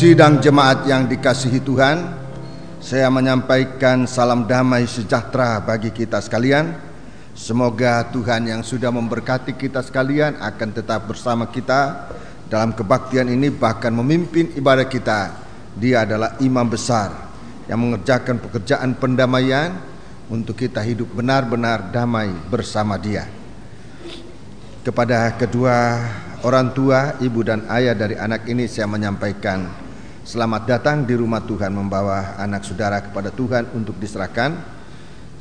Sidang jemaat yang dikasihi Tuhan, saya menyampaikan salam damai sejahtera bagi kita sekalian. Semoga Tuhan yang sudah memberkati kita sekalian akan tetap bersama kita dalam kebaktian ini, bahkan memimpin ibadah kita. Dia adalah imam besar yang mengerjakan pekerjaan pendamaian untuk kita hidup benar-benar damai bersama Dia. Kepada kedua orang tua, ibu dan ayah dari anak ini, saya menyampaikan selamat datang di rumah Tuhan, membawa anak saudara kepada Tuhan untuk diserahkan.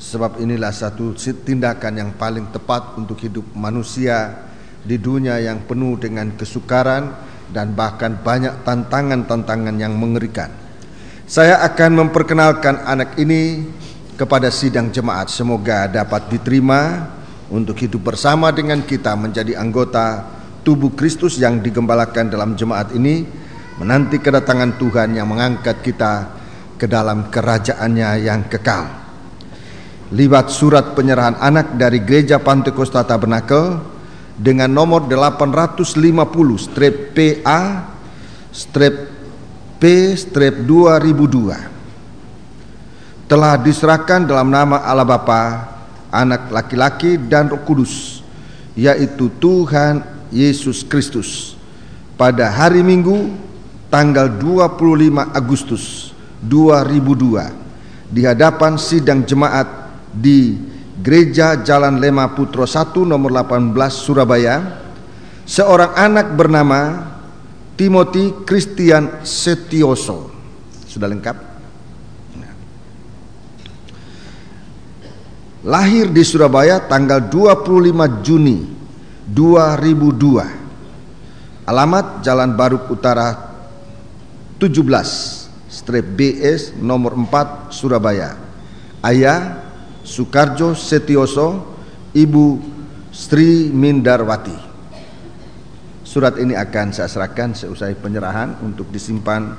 Sebab inilah satu tindakan yang paling tepat untuk hidup manusia di dunia yang penuh dengan kesukaran dan bahkan banyak tantangan-tantangan yang mengerikan. Saya akan memperkenalkan anak ini kepada sidang jemaat. Semoga dapat diterima untuk hidup bersama dengan kita menjadi anggota tubuh Kristus yang digembalakan dalam jemaat ini, menanti kedatangan Tuhan yang mengangkat kita ke dalam kerajaannya yang kekal. Liwat surat penyerahan anak dari Gereja Pantekosta Tabernakel dengan nomor 850-PA-P-2002 telah diserahkan dalam nama Allah Bapa, Anak laki-laki dan Roh Kudus, yaitu Tuhan Yesus Kristus, pada hari Minggu tanggal 25 Agustus 2002 di hadapan sidang jemaat di Gereja Jalan Lema Putro 1 nomor 18 Surabaya, seorang anak bernama Timothy Christian Setioso. Sudah lengkap? Lahir di Surabaya tanggal 25 Juni 2002. Alamat Jalan Baruk Utara 17/BS nomor 4 Surabaya. Ayah Sukarjo Setioso, ibu Sri Mindarwati. Surat ini akan saya serahkan seusai penyerahan untuk disimpan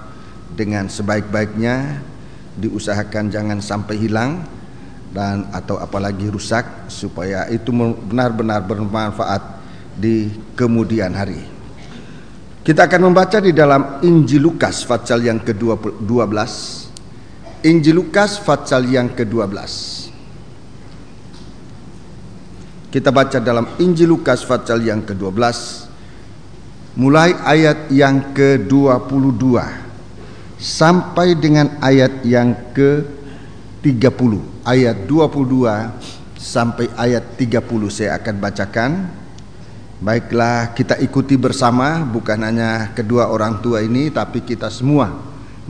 dengan sebaik-baiknya, diusahakan jangan sampai hilang dan atau apalagi rusak, supaya itu benar-benar bermanfaat di kemudian hari. Kita akan membaca di dalam Injil Lukas pasal yang ke-12. Injil Lukas pasal yang ke-12. Kita baca dalam Injil Lukas pasal yang ke-12 mulai ayat yang ke-22 sampai dengan ayat yang ke-30. Ayat 22 sampai ayat 30 saya akan bacakan. Baiklah, kita ikuti bersama. Bukan hanya kedua orang tua ini, tapi kita semua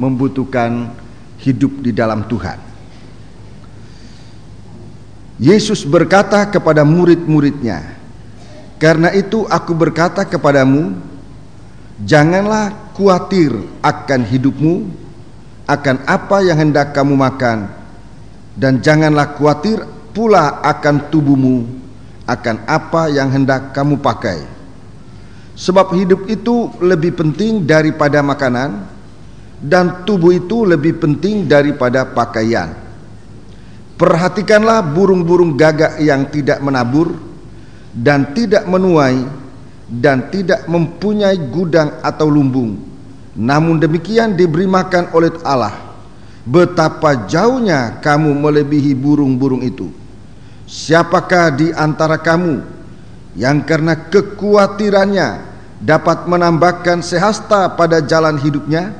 membutuhkan hidup di dalam Tuhan. Yesus berkata kepada murid-muridnya, "Karena itu aku berkata kepadamu, janganlah khawatir akan hidupmu, akan apa yang hendak kamu makan, dan janganlah khawatir pula akan tubuhmu, akan apa yang hendak kamu pakai. Sebab hidup itu lebih penting daripada makanan, dan tubuh itu lebih penting daripada pakaian. Perhatikanlah burung-burung gagak yang tidak menabur dan tidak menuai dan tidak mempunyai gudang atau lumbung, namun demikian diberi makan oleh Allah. Betapa jauhnya kamu melebihi burung-burung itu. Siapakah di antara kamu yang karena kekhawatirannya dapat menambahkan sehasta pada jalan hidupnya?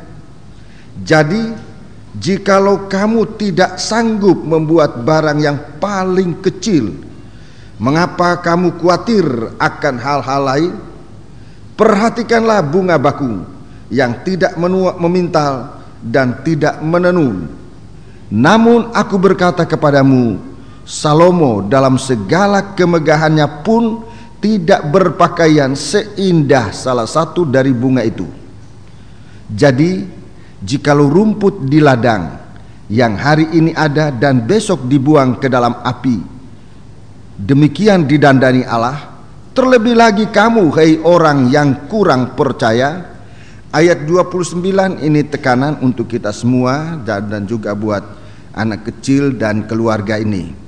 Jadi, jikalau kamu tidak sanggup membuat barang yang paling kecil, mengapa kamu khawatir akan hal-hal lain? Perhatikanlah bunga bakung yang tidak memintal dan tidak menenun. Namun aku berkata kepadamu, Salomo dalam segala kemegahannya pun tidak berpakaian seindah salah satu dari bunga itu. Jadi, jikalau rumput di ladang yang hari ini ada dan besok dibuang ke dalam api, demikian didandani Allah, terlebih lagi kamu, hai orang yang kurang percaya." Ayat 29 ini tekanan untuk kita semua dan juga buat anak kecil dan keluarga ini.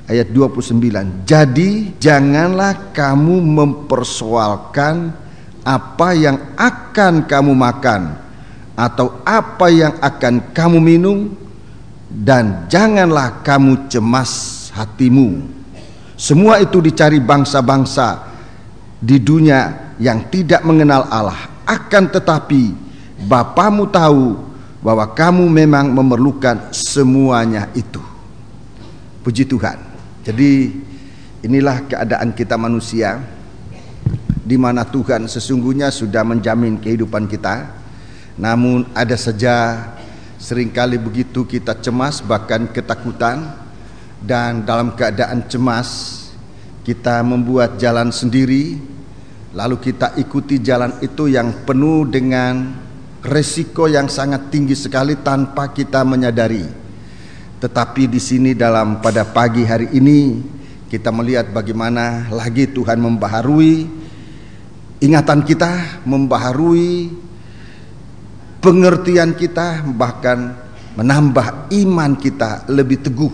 Ayat 29. Jadi janganlah kamu mempersoalkan apa yang akan kamu makan atau apa yang akan kamu minum, dan janganlah kamu cemas hatimu. Semua itu dicari bangsa-bangsa di dunia yang tidak mengenal Allah. Akan tetapi Bapamu tahu bahwa kamu memang memerlukan semuanya itu. Puji Tuhan. Jadi inilah keadaan kita manusia, di mana Tuhan sesungguhnya sudah menjamin kehidupan kita. Namun ada saja seringkali begitu kita cemas, bahkan ketakutan, dan dalam keadaan cemas kita membuat jalan sendiri, lalu kita ikuti jalan itu yang penuh dengan resiko yang sangat tinggi sekali tanpa kita menyadari. Tetapi di sini pada pagi hari ini kita melihat bagaimana lagi Tuhan membaharui ingatan kita, membaharui pengertian kita, bahkan menambah iman kita lebih teguh.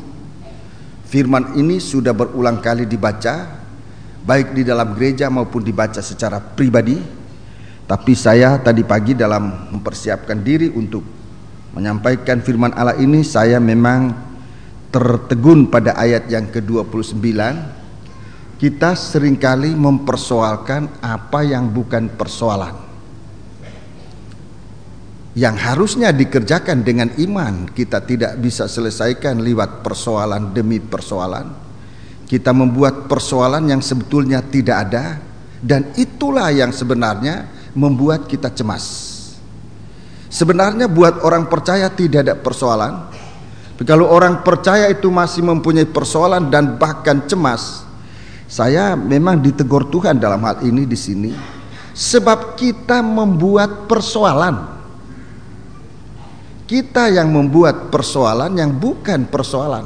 Firman ini sudah berulang kali dibaca, baik di dalam gereja maupun dibaca secara pribadi. Tapi saya tadi pagi dalam mempersiapkan diri untuk menyampaikan firman Allah ini, saya memang tertegun pada ayat yang ke-29. Kita seringkali mempersoalkan apa yang bukan persoalan, yang harusnya dikerjakan dengan iman. Kita tidak bisa selesaikan lewat persoalan demi persoalan. Kita membuat persoalan yang sebetulnya tidak ada, dan itulah yang sebenarnya membuat kita cemas. Sebenarnya buat orang percaya tidak ada persoalan. Tapi kalau orang percaya itu masih mempunyai persoalan dan bahkan cemas, saya memang ditegur Tuhan dalam hal ini di sini, sebab kita membuat persoalan. Kita yang membuat persoalan yang bukan persoalan.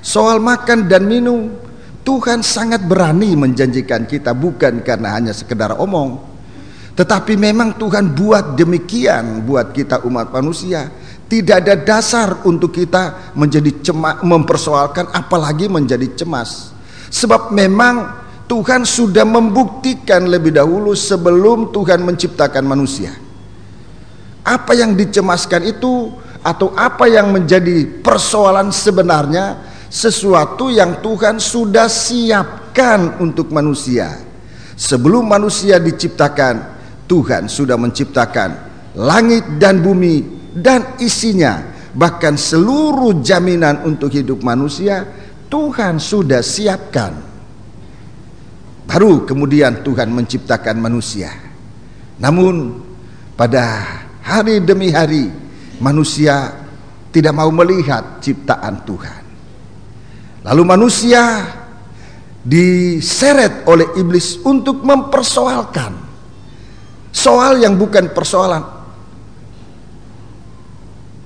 Soal makan dan minum, Tuhan sangat berani menjanjikan kita, bukan karena hanya sekedar omong, tetapi memang Tuhan buat demikian buat kita umat manusia. Tidak ada dasar untuk kita menjadi cemas, mempersoalkan, apalagi menjadi cemas. Sebab memang Tuhan sudah membuktikan lebih dahulu sebelum Tuhan menciptakan manusia. Apa yang dicemaskan itu, atau apa yang menjadi persoalan sebenarnya, sesuatu yang Tuhan sudah siapkan untuk manusia. Sebelum manusia diciptakan, Tuhan sudah menciptakan langit dan bumi dan isinya. Bahkan seluruh jaminan untuk hidup manusia Tuhan sudah siapkan. Baru kemudian Tuhan menciptakan manusia. Namun pada hari demi hari manusia tidak mau melihat ciptaan Tuhan. Lalu manusia diseret oleh iblis untuk mempersoalkan soal yang bukan persoalan,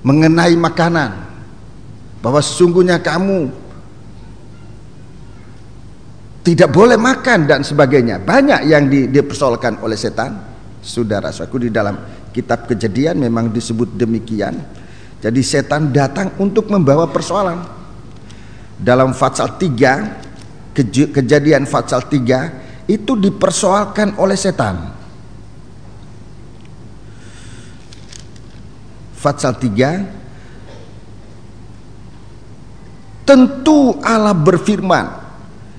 mengenai makanan, bahwa sesungguhnya kamu tidak boleh makan dan sebagainya. Banyak yang dipersoalkan oleh setan. Saudara-saudaraku, di dalam kitab Kejadian memang disebut demikian. Jadi setan datang untuk membawa persoalan. Dalam pasal 3, Kejadian pasal 3 itu dipersoalkan oleh setan. Pasal 3, tentu Allah berfirman,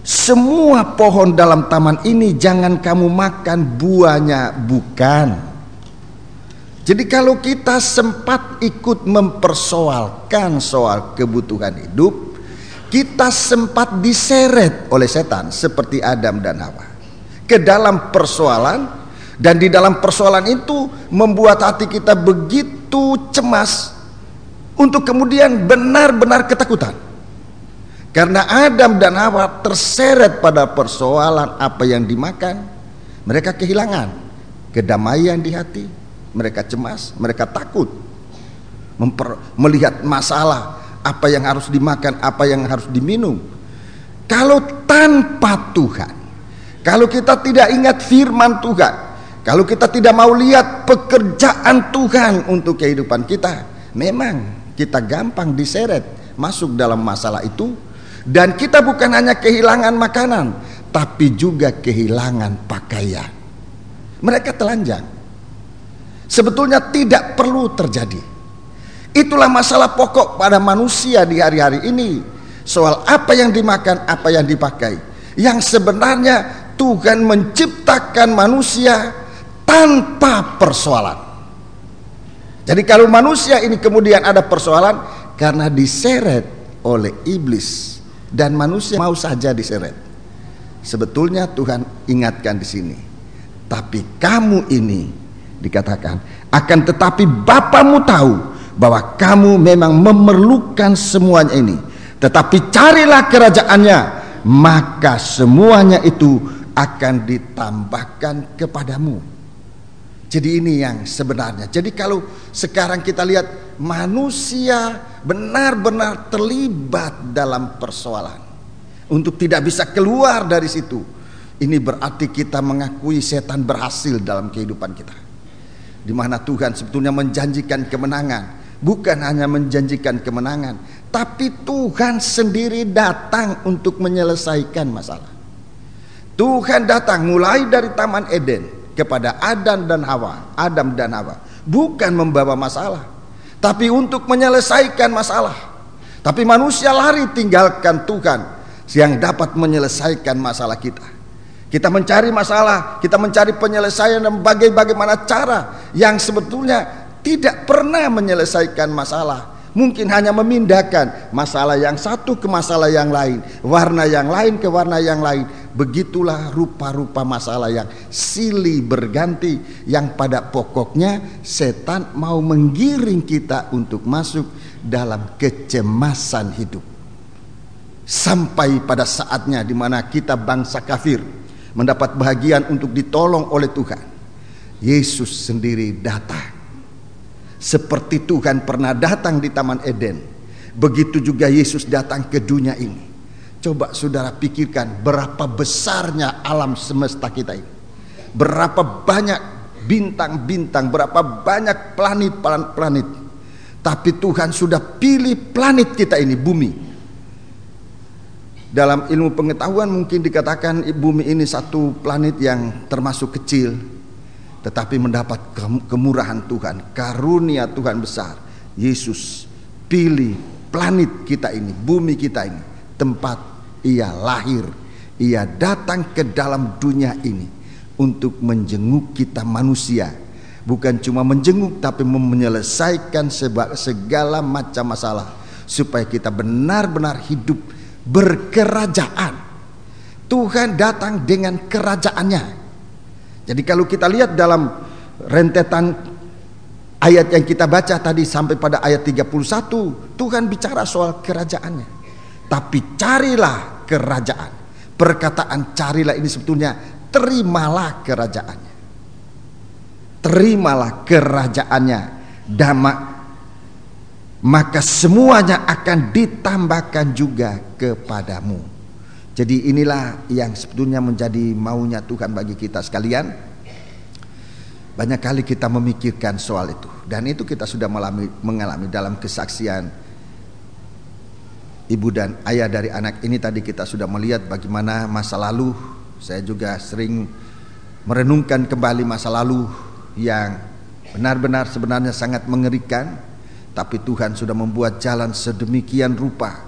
semua pohon dalam taman ini jangan kamu makan buahnya, bukan. Jadi kalau kita sempat ikut mempersoalkan soal kebutuhan hidup, kita sempat diseret oleh setan seperti Adam dan Hawa ke dalam persoalan, dan di dalam persoalan itu membuat hati kita begitu cemas untuk kemudian benar-benar ketakutan. Karena Adam dan Hawa terseret pada persoalan apa yang dimakan, mereka kehilangan kedamaian di hati, mereka cemas, mereka takut melihat masalah apa yang harus dimakan, apa yang harus diminum. Kalau tanpa Tuhan, kalau kita tidak ingat firman Tuhan, kalau kita tidak mau lihat pekerjaan Tuhan untuk kehidupan kita, memang kita gampang diseret masuk dalam masalah itu. Dan kita bukan hanya kehilangan makanan, tapi juga kehilangan pakaian. Mereka telanjang. sebetulnya tidak perlu terjadi. Itulah masalah pokok pada manusia di hari-hari ini, soal apa yang dimakan, apa yang dipakai. Yang sebenarnya Tuhan menciptakan manusia tanpa persoalan. Jadi kalau manusia ini kemudian ada persoalan karena diseret oleh iblis dan manusia mau saja diseret. Sebetulnya Tuhan ingatkan di sini, tapi kamu ini dikatakan, akan tetapi Bapamu tahu bahwa kamu memang memerlukan semuanya ini. Tetapi carilah kerajaannya, maka semuanya itu akan ditambahkan kepadamu. Jadi ini yang sebenarnya. Jadi kalau sekarang kita lihat manusia benar-benar terlibat dalam persoalan untuk tidak bisa keluar dari situ, ini berarti kita mengakui setan berhasil dalam kehidupan kita. Di mana Tuhan sebetulnya menjanjikan kemenangan. Bukan hanya menjanjikan kemenangan, tapi Tuhan sendiri datang untuk menyelesaikan masalah. Tuhan datang mulai dari Taman Eden kepada Adam dan Hawa, bukan membawa masalah, tapi untuk menyelesaikan masalah. Tapi manusia lari tinggalkan Tuhan yang dapat menyelesaikan masalah kita. Kita mencari masalah, kita mencari penyelesaian dan bagaimana cara yang sebetulnya tidak pernah menyelesaikan masalah. Mungkin hanya memindahkan masalah yang satu ke masalah yang lain, warna yang lain ke warna yang lain. Begitulah rupa-rupa masalah yang silih berganti, yang pada pokoknya setan mau menggiring kita untuk masuk dalam kecemasan hidup. Sampai pada saatnya di mana kita bangsa kafir mendapat bahagian untuk ditolong oleh Tuhan. Yesus sendiri datang. Seperti Tuhan pernah datang di Taman Eden, begitu juga Yesus datang ke dunia ini. Coba saudara pikirkan berapa besarnya alam semesta kita ini. Berapa banyak bintang-bintang, berapa banyak planet-planet. Tapi Tuhan sudah pilih planet kita ini, bumi. Dalam ilmu pengetahuan mungkin dikatakan bumi ini satu planet yang termasuk kecil, tetapi mendapat kemurahan Tuhan, karunia Tuhan besar. Yesus pilih planet kita ini, bumi kita ini, tempat Ia lahir. Ia datang ke dalam dunia ini untuk menjenguk kita manusia. Bukan cuma menjenguk, tapi menyelesaikan segala macam masalah, supaya kita benar-benar hidup berkerajaan. Tuhan datang dengan kerajaannya. Jadi kalau kita lihat dalam rentetan ayat yang kita baca tadi sampai pada ayat 31, Tuhan bicara soal kerajaannya. Tapi carilah kerajaan. Perkataan carilah ini sebetulnya terimalah kerajaannya. Terimalah kerajaannya, maka semuanya akan ditambahkan juga kepadamu. Jadi inilah yang sebetulnya menjadi maunya Tuhan bagi kita sekalian. Banyak kali kita memikirkan soal itu, dan itu kita sudah mengalami dalam kesaksian ibu dan ayah dari anak ini. Tadi kita sudah melihat bagaimana masa lalu. Saya juga sering merenungkan kembali masa lalu yang benar-benar sebenarnya sangat mengerikan, tapi Tuhan sudah membuat jalan sedemikian rupa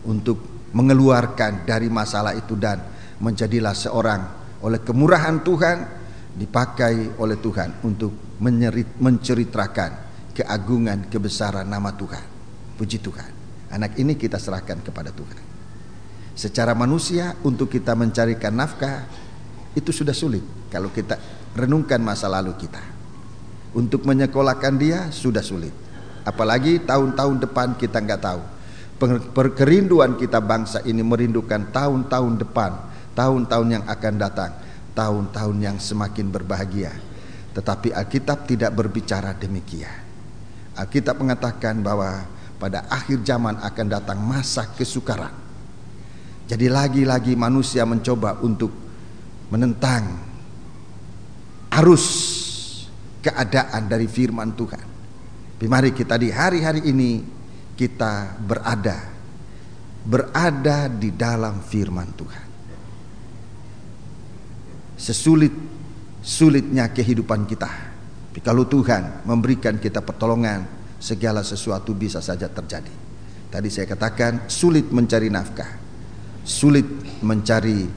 untuk mengeluarkan dari masalah itu, dan menjadilah seorang oleh kemurahan Tuhan dipakai oleh Tuhan untuk menceritakan keagungan kebesaran nama Tuhan. Puji Tuhan. Anak ini kita serahkan kepada Tuhan. Secara manusia untuk kita mencarikan nafkah itu sudah sulit kalau kita renungkan masa lalu kita. Untuk menyekolahkan dia sudah sulit. Apalagi tahun-tahun depan kita nggak tahu. Kerinduan kita bangsa ini merindukan tahun-tahun depan, tahun-tahun yang akan datang, tahun-tahun yang semakin berbahagia. Tetapi Alkitab tidak berbicara demikian. Alkitab mengatakan bahwa pada akhir zaman akan datang masa kesukaran. Jadi lagi-lagi manusia mencoba untuk menentang arus keadaan dari firman Tuhan. Tapi mari kita di hari-hari ini kita berada di dalam firman Tuhan. Sesulit-sulitnya kehidupan kita, Tapi kalau Tuhan memberikan kita pertolongan, segala sesuatu bisa saja terjadi. Tadi saya katakan sulit mencari nafkah, sulit mencari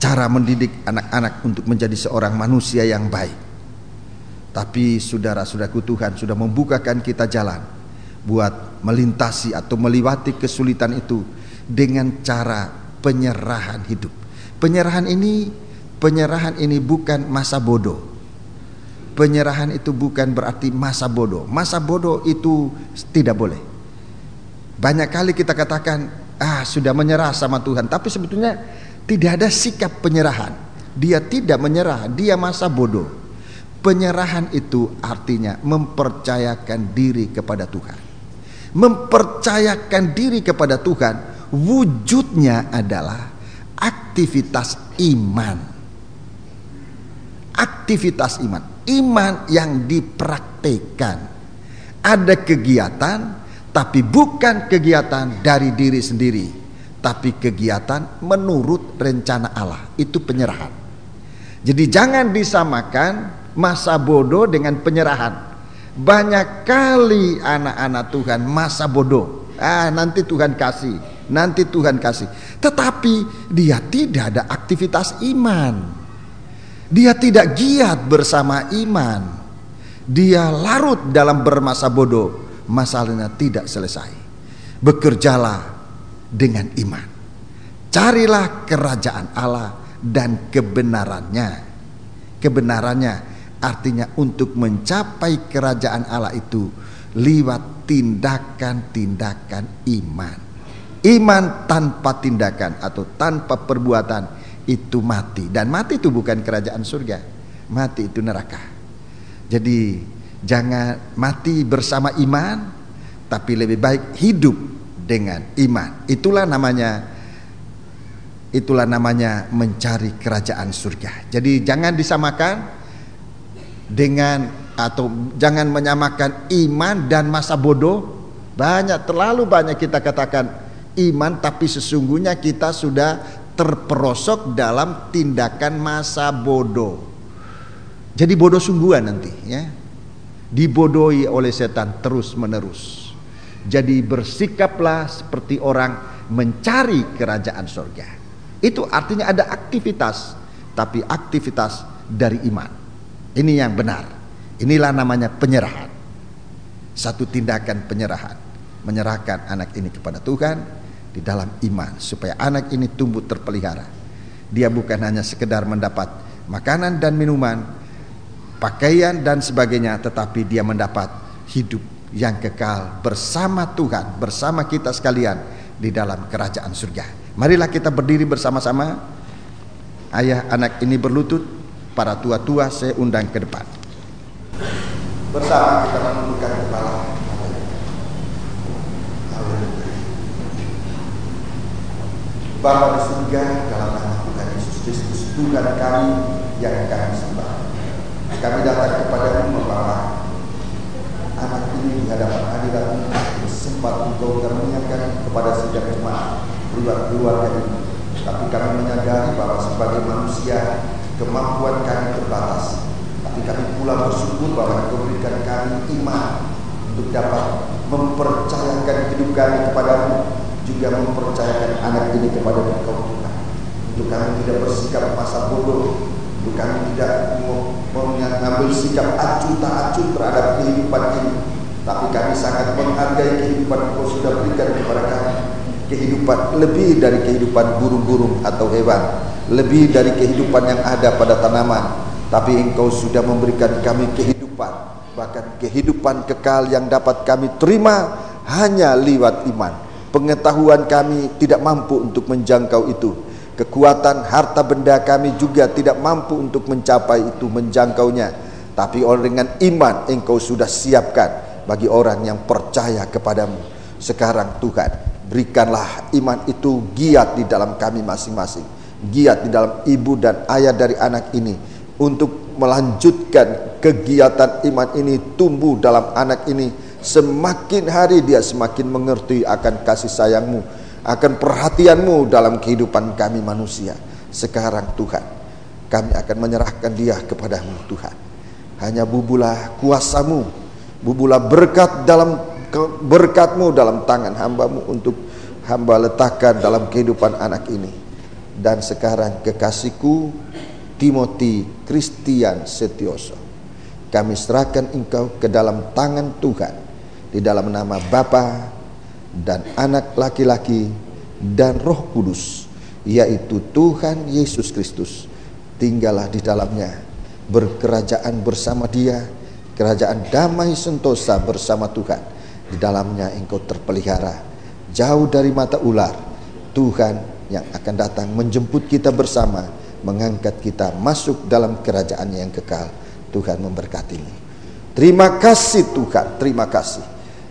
cara mendidik anak-anak untuk menjadi seorang manusia yang baik. Tapi saudara-saudaraku, Tuhan sudah membukakan kita jalan buat melintasi atau melewati kesulitan itu dengan cara penyerahan hidup. Penyerahan ini bukan masa bodoh. Penyerahan itu bukan berarti masa bodoh. Masa bodoh itu tidak boleh. Banyak kali kita katakan, sudah menyerah sama Tuhan, tapi sebetulnya tidak ada sikap penyerahan. Dia tidak menyerah, dia masa bodoh. Penyerahan itu artinya mempercayakan diri kepada Tuhan. Mempercayakan diri kepada Tuhan wujudnya adalah aktivitas iman. Aktivitas iman. Iman yang dipraktekkan. Ada kegiatan, tapi bukan kegiatan dari diri sendiri, tapi kegiatan menurut rencana Allah. Itu penyerahan. Jadi jangan disamakan masa bodoh dengan penyerahan. Banyak kali anak-anak Tuhan masa bodoh. Nanti Tuhan kasih, nanti Tuhan kasih. Tetapi dia tidak ada aktivitas iman. Dia tidak giat bersama iman. Dia larut dalam bermasa bodoh. Masalahnya tidak selesai. Bekerjalah dengan iman. Carilah kerajaan Allah dan kebenarannya. Kebenarannya artinya untuk mencapai kerajaan Allah itu lewat tindakan-tindakan iman. Iman tanpa tindakan atau tanpa perbuatan itu mati. Dan mati itu bukan kerajaan surga. Mati itu neraka. Jadi jangan mati bersama iman, tapi lebih baik hidup dengan iman. Itulah namanya mencari kerajaan surga. Jadi jangan disamakan dengan, atau jangan menyamakan iman dan masa bodoh. Terlalu banyak kita katakan iman, tapi sesungguhnya kita sudah terperosok dalam tindakan masa bodoh. Jadi bodoh sungguhan nanti, ya. Dibodohi oleh setan terus menerus. Jadi bersikaplah seperti orang mencari kerajaan surga. Itu artinya ada aktivitas, tapi aktivitas dari iman. Ini yang benar. Inilah namanya penyerahan. Satu tindakan penyerahan. Menyerahkan anak ini kepada Tuhan di dalam iman, supaya anak ini tumbuh terpelihara. Dia bukan hanya sekedar mendapat makanan dan minuman, pakaian dan sebagainya, tetapi dia mendapat hidup yang kekal bersama Tuhan, bersama kita sekalian di dalam kerajaan surga. Marilah kita berdiri bersama-sama. Ayah anak ini berlutut, para tua-tua saya undang ke depan. Bersama kita menundukkan kepala. Bapa di surga, dalam nama Tuhan Yesus Kristus, Tuhan kami yang kami sembah, kami datang kepadamu membawa anak ini di hadapan hadirat-Mu. Sempat Engkau karuniakan kepada setiap jemaat keluarga ini, tapi kami menyadari bahwa sebagai manusia kemampuan kami terbatas. Tapi kami pula bersyukur bahwa Engkau berikan kami iman untuk dapat mempercayakan hidup kami kepadamu, juga mempercayakan anak ini kepada Engkau Tuhan. Untuk kami tidak bersikap masa bodoh, untuk kami tidak mengambil sikap acuh tak acuh terhadap kehidupan ini, tapi kami sangat menghargai kehidupan Engkau sudah berikan kepada kami. Kehidupan lebih dari kehidupan burung-burung atau hewan, lebih dari kehidupan yang ada pada tanaman, tapi Engkau sudah memberikan kami kehidupan, bahkan kehidupan kekal yang dapat kami terima hanya lewat iman. Pengetahuan kami tidak mampu untuk menjangkau itu. Kekuatan harta benda kami juga tidak mampu untuk mencapai itu, menjangkaunya. Tapi dengan iman Engkau sudah siapkan bagi orang yang percaya kepadamu. Sekarang Tuhan, berikanlah iman itu giat di dalam kami masing-masing, giat di dalam ibu dan ayah dari anak ini, untuk melanjutkan kegiatan iman ini tumbuh dalam anak ini. Semakin hari dia semakin mengerti akan kasih sayang-Mu, akan perhatian-Mu dalam kehidupan kami manusia. Sekarang Tuhan, kami akan menyerahkan dia kepada-Mu Tuhan. hanya bubulah kuasamu, bubulah berkat-Mu dalam tangan hamba-Mu untuk hamba letakkan dalam kehidupan anak ini. Dan sekarang kekasihku Timothy Christian Setioso, kami serahkan engkau ke dalam tangan Tuhan, di dalam nama Bapa dan Anak laki-laki dan Roh Kudus, yaitu Tuhan Yesus Kristus. Tinggallah di dalamnya, berkerajaan bersama Dia, kerajaan damai sentosa bersama Tuhan. Di dalamnya engkau terpelihara, jauh dari mata ular. Tuhan yang akan datang menjemput kita bersama, mengangkat kita masuk dalam kerajaannya yang kekal. Tuhan memberkatimu. Terima kasih Tuhan, terima kasih.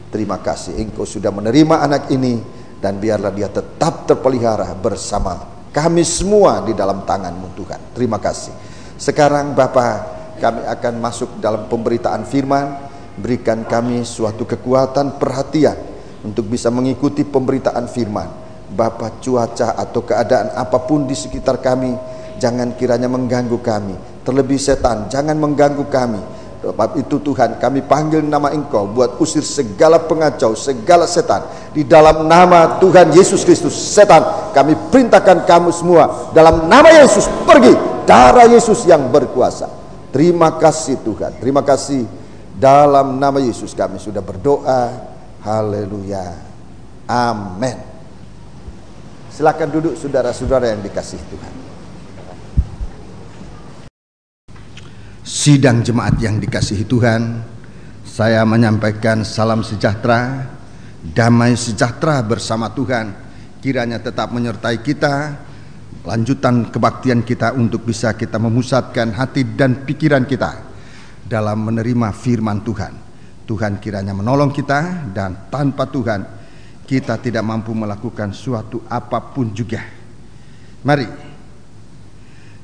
Terima kasih engkau sudah menerima anak ini, dan biarlah dia tetap terpelihara bersama kami semua di dalam tangan-Mu Tuhan. Terima kasih. Sekarang Bapa, kami akan masuk dalam pemberitaan firman. Berikan kami suatu kekuatan perhatian untuk bisa mengikuti pemberitaan firman. Bapa, cuaca atau keadaan apapun di sekitar kami jangan kiranya mengganggu kami. Terlebih setan jangan mengganggu kami. Sebab itu Tuhan, kami panggil nama Engkau buat usir segala pengacau, segala setan. Di dalam nama Tuhan Yesus Kristus, setan kami perintahkan kamu semua dalam nama Yesus pergi. Darah Yesus yang berkuasa. Terima kasih Tuhan, terima kasih. Dalam nama Yesus kami sudah berdoa. Haleluya, amin. Silakan duduk saudara-saudara yang dikasihi Tuhan. Sidang jemaat yang dikasihi Tuhan, saya menyampaikan salam sejahtera, damai sejahtera bersama Tuhan. Kiranya tetap menyertai kita, lanjutan kebaktian kita untuk bisa kita memusatkan hati dan pikiran kita dalam menerima firman Tuhan. Tuhan kiranya menolong kita, dan tanpa Tuhan kita tidak mampu melakukan suatu apapun juga. Mari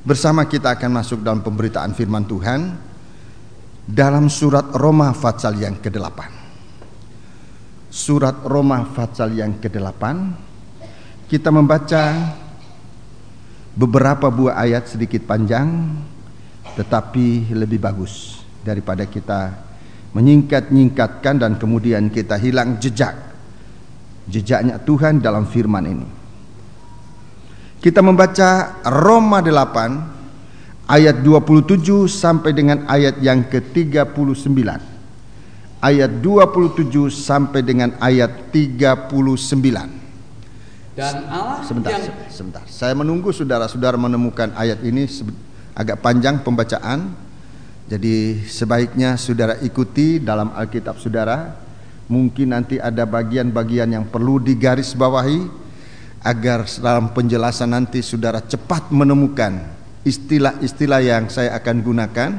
bersama kita akan masuk dalam pemberitaan firman Tuhan dalam surat Roma pasal yang ke-8. Surat Roma pasal yang ke-8, kita membaca beberapa buah ayat sedikit panjang, tetapi lebih bagus daripada kita menyingkat-nyingkatkan dan kemudian kita hilang jejaknya Tuhan dalam firman ini. Kita membaca Roma 8 ayat 27 sampai dengan ayat yang ke-39. Ayat 27 sampai dengan ayat 39. Dan Allah Sebentar. Saya menunggu saudara-saudara menemukan ayat ini, agak panjang pembacaan. Jadi sebaiknya saudara ikuti dalam Alkitab saudara. Mungkin nanti ada bagian-bagian yang perlu digarisbawahi, agar dalam penjelasan nanti saudara cepat menemukan istilah-istilah yang saya akan gunakan,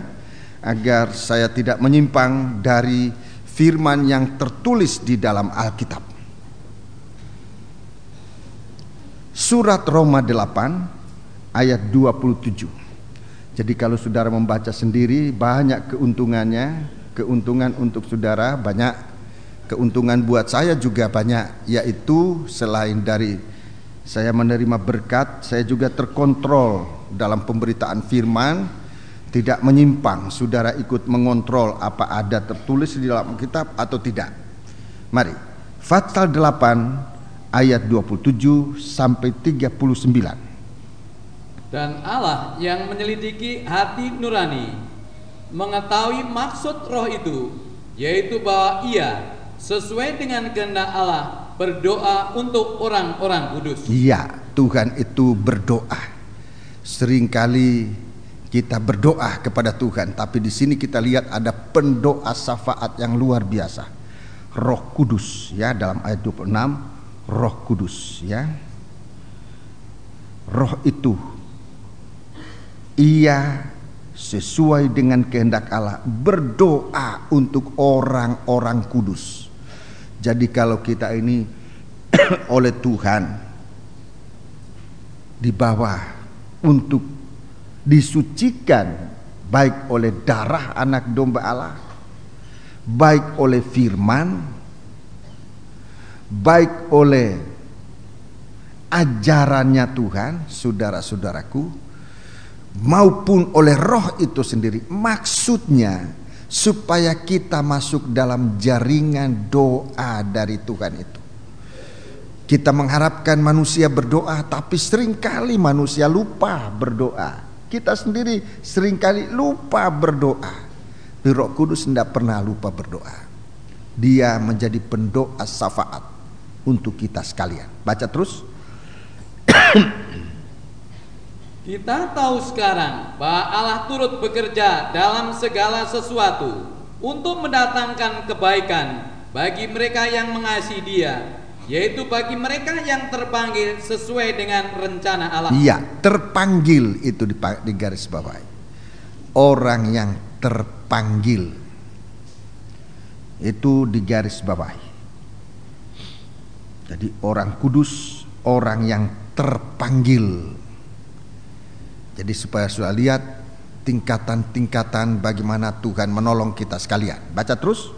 agar saya tidak menyimpang dari firman yang tertulis di dalam Alkitab. Surat Roma 8 ayat 27. Jadi kalau saudara membaca sendiri banyak keuntungannya, keuntungan untuk saudara banyak, keuntungan buat saya juga banyak, yaitu selain dari saya menerima berkat, saya juga terkontrol dalam pemberitaan firman, tidak menyimpang. Saudara ikut mengontrol apa ada tertulis di dalam kitab atau tidak. Mari, pasal 8 ayat 27 sampai 39. Dan Allah yang menyelidiki hati nurani mengetahui maksud roh itu, yaitu bahwa Ia sesuai dengan kehendak Allah berdoa untuk orang-orang kudus. Iya, Tuhan itu berdoa. Seringkali kita berdoa kepada Tuhan, tapi di sini kita lihat ada pendoa syafaat yang luar biasa. Roh Kudus, ya, dalam ayat 26, Roh Kudus, ya. Roh itu Ia sesuai dengan kehendak Allah berdoa untuk orang-orang kudus. Jadi kalau kita ini oleh Tuhan dibawa untuk disucikan, baik oleh darah anak domba Allah, baik oleh firman, baik oleh ajarannya Tuhan, saudara-saudaraku, maupun oleh Roh itu sendiri. Maksudnya supaya kita masuk dalam jaringan doa dari Tuhan itu. Kita mengharapkan manusia berdoa, tapi seringkali manusia lupa berdoa. Kita sendiri seringkali lupa berdoa. Roh Kudus tidak pernah lupa berdoa. Dia menjadi pendoa syafaat untuk kita sekalian. Baca terus. Kita tahu sekarang bahwa Allah turut bekerja dalam segala sesuatu untuk mendatangkan kebaikan bagi mereka yang mengasihi Dia, yaitu bagi mereka yang terpanggil sesuai dengan rencana Allah. Iya, terpanggil itu di garis bawah. Orang yang terpanggil itu di garis bawah. Jadi orang kudus, orang yang terpanggil. Jadi supaya sudah lihat tingkatan-tingkatan bagaimana Tuhan menolong kita sekalian. Baca terus.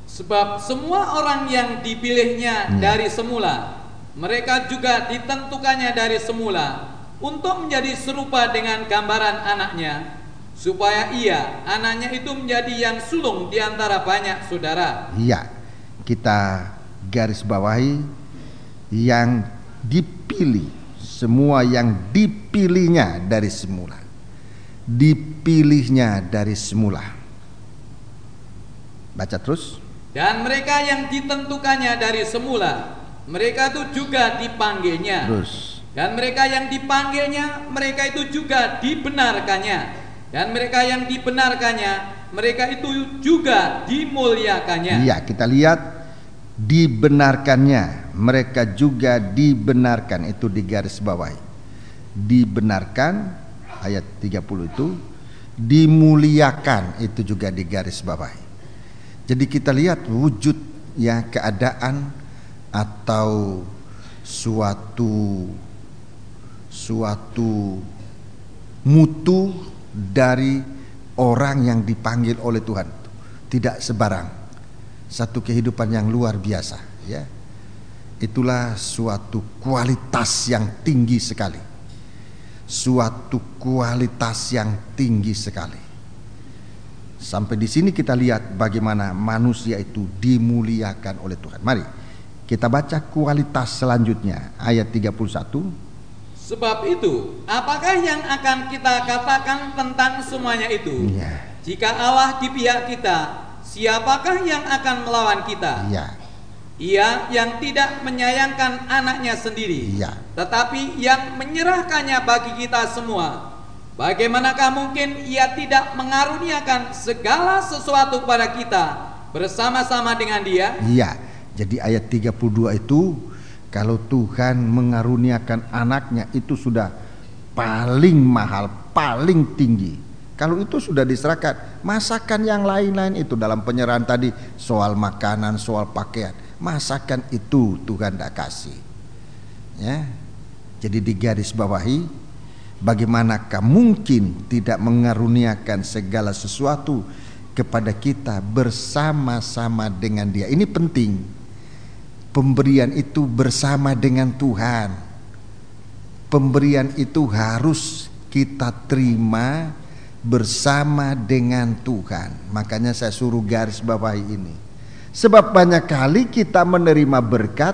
Sebab semua orang yang dipilihnya dari semula, mereka juga ditentukannya dari semula untuk menjadi serupa dengan gambaran anaknya, supaya ia, anaknya itu menjadi yang sulung di antara banyak saudara. Iya, kita garis bawahi yang dipilih, semua yang dipilihnya dari semula. Dipilihnya dari semula. Baca terus. Dan mereka yang ditentukannya dari semula, mereka itu juga dipanggilnya. Terus. Dan mereka yang dipanggilnya, mereka itu juga dibenarkannya. Dan mereka yang dibenarkannya, mereka itu juga dimuliakannya. Iya, kita lihat dibenarkannya, mereka juga dibenarkan, itu di garis bawah. Dibenarkan ayat 30 itu, dimuliakan itu juga di garis bawah. Jadi kita lihat wujud ya, keadaan atau suatu mutu dari orang yang dipanggil oleh Tuhan. Tidak sebarang, satu kehidupan yang luar biasa ya. Itulah suatu kualitas yang tinggi sekali. Suatu kualitas yang tinggi sekali. Sampai di sini kita lihat bagaimana manusia itu dimuliakan oleh Tuhan. Mari kita baca kualitas selanjutnya ayat 31. Sebab itu, apakah yang akan kita katakan tentang semuanya itu? Ya. Jika Allah di pihak kita, siapakah yang akan melawan kita? Ya. Ia yang tidak menyayangkan anaknya sendiri, Ya. tetapi yang menyerahkannya bagi kita semua. Bagaimanakah mungkin ia tidak mengaruniakan segala sesuatu kepada kita bersama-sama dengan Dia? Iya. Jadi ayat 32 itu, kalau Tuhan mengaruniakan anaknya itu sudah paling mahal, paling tinggi. Kalau itu sudah diserahkan, masakan yang lain-lain itu dalam penyerahan tadi, soal makanan, soal pakaian, masakan itu Tuhan tidak kasih. Ya. Jadi di garis bawahi, bagaimanakah mungkin tidak mengaruniakan segala sesuatu kepada kita bersama-sama dengan Dia. Ini penting. Pemberian itu bersama dengan Tuhan. Pemberian itu harus kita terima bersama dengan Tuhan. Makanya saya suruh garis bawahi ini. Sebab banyak kali kita menerima berkat,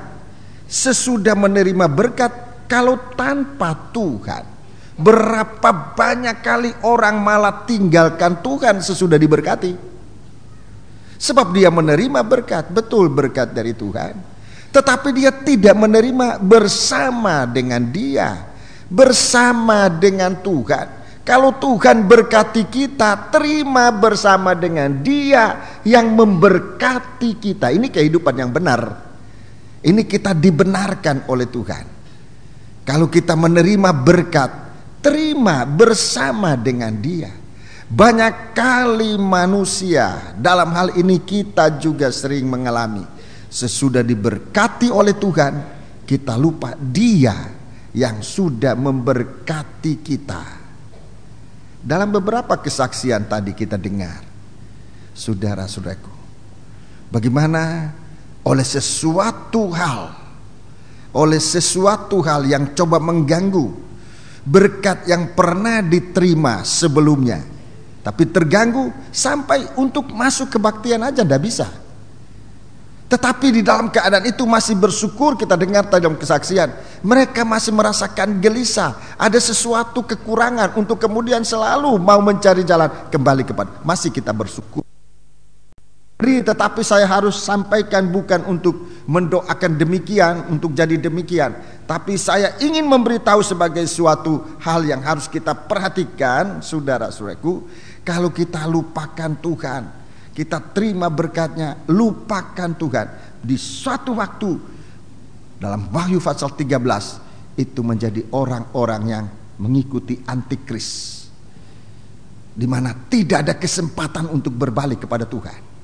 sesudah menerima berkat kalau tanpa Tuhan. Berapa banyak kali orang malah tinggalkan Tuhan sesudah diberkati. Sebab dia menerima berkat, betul berkat dari Tuhan, tetapi dia tidak menerima bersama dengan Dia, bersama dengan Tuhan. Kalau Tuhan berkati kita, terima bersama dengan Dia yang memberkati kita. Ini kehidupan yang benar. Ini kita dibenarkan oleh Tuhan. Kalau kita menerima berkat, terima bersama dengan Dia. Banyak kali manusia, dalam hal ini kita juga sering mengalami, sesudah diberkati oleh Tuhan, kita lupa Dia yang sudah memberkati kita. Dalam beberapa kesaksian tadi kita dengar, saudara-saudaraku, bagaimana oleh sesuatu hal yang coba mengganggu, berkat yang pernah diterima sebelumnya, tapi terganggu sampai untuk masuk kebaktian aja tidak bisa. Tetapi di dalam keadaan itu masih bersyukur. Kita dengar dalam kesaksian, mereka masih merasakan gelisah, ada sesuatu kekurangan untuk kemudian selalu mau mencari jalan kembali kepada, masih kita bersyukur. Tetapi saya harus sampaikan bukan untuk mendoakan demikian, untuk jadi demikian, tapi saya ingin memberitahu sebagai suatu hal yang harus kita perhatikan, saudara-saudaraku. Kalau kita lupakan Tuhan, kita terima berkatnya, lupakan Tuhan, di suatu waktu dalam Wahyu pasal 13 itu menjadi orang-orang yang mengikuti antikris, di mana tidak ada kesempatan untuk berbalik kepada Tuhan.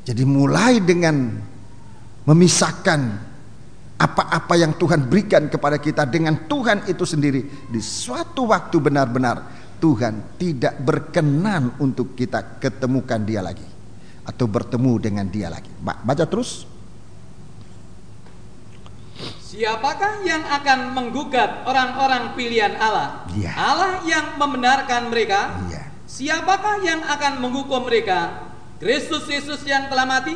Jadi mulai dengan memisahkan apa-apa yang Tuhan berikan kepada kita dengan Tuhan itu sendiri, di suatu waktu benar-benar Tuhan tidak berkenan untuk kita ketemukan Dia lagi atau bertemu dengan Dia lagi. Baca terus. Siapakah yang akan menggugat orang-orang pilihan Allah? Ya. Allah yang membenarkan mereka. Ya. Siapakah yang akan menghukum mereka? Kristus Yesus yang telah mati,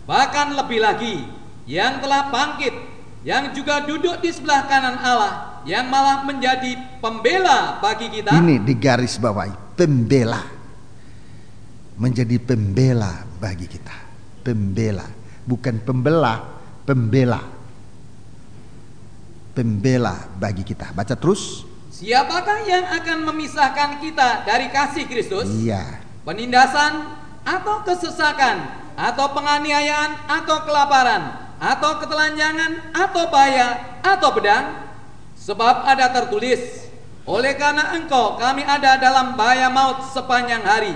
bahkan lebih lagi, yang telah bangkit, yang juga duduk di sebelah kanan Allah, yang malah menjadi pembela bagi kita. Ini digaris bawahi, pembela, menjadi pembela bagi kita. Pembela, bukan pembelah, pembela. Pembela bagi kita. Baca terus. Siapakah yang akan memisahkan kita dari kasih Kristus? Iya. Penindasan atau kesesakan, atau penganiayaan, atau kelaparan, atau ketelanjangan, atau bahaya, atau pedang? Sebab ada tertulis, oleh karena engkau kami ada dalam bahaya maut sepanjang hari.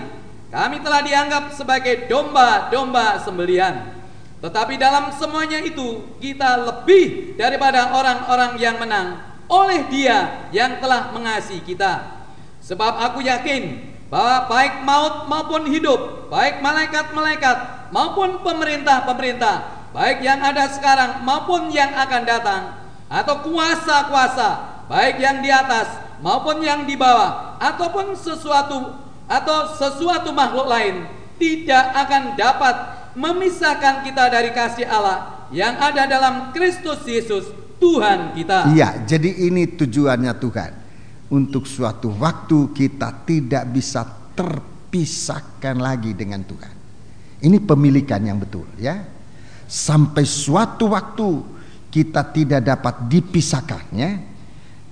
Kami telah dianggap sebagai domba-domba sembelihan. Tetapi dalam semuanya itu kita lebih daripada orang-orang yang menang oleh Dia yang telah mengasihi kita. Sebab aku yakin bahwa baik maut maupun hidup, baik malaikat-malaikat maupun pemerintah-pemerintah, baik yang ada sekarang maupun yang akan datang, atau kuasa-kuasa, baik yang di atas maupun yang di bawah, ataupun sesuatu makhluk lain, tidak akan dapat memisahkan kita dari kasih Allah yang ada dalam Kristus Yesus Tuhan kita. Iya, jadi ini tujuannya Tuhan. Untuk suatu waktu kita tidak bisa terpisahkan lagi dengan Tuhan. Ini pemilikan yang betul, ya. Sampai suatu waktu kita tidak dapat dipisahkan, ya.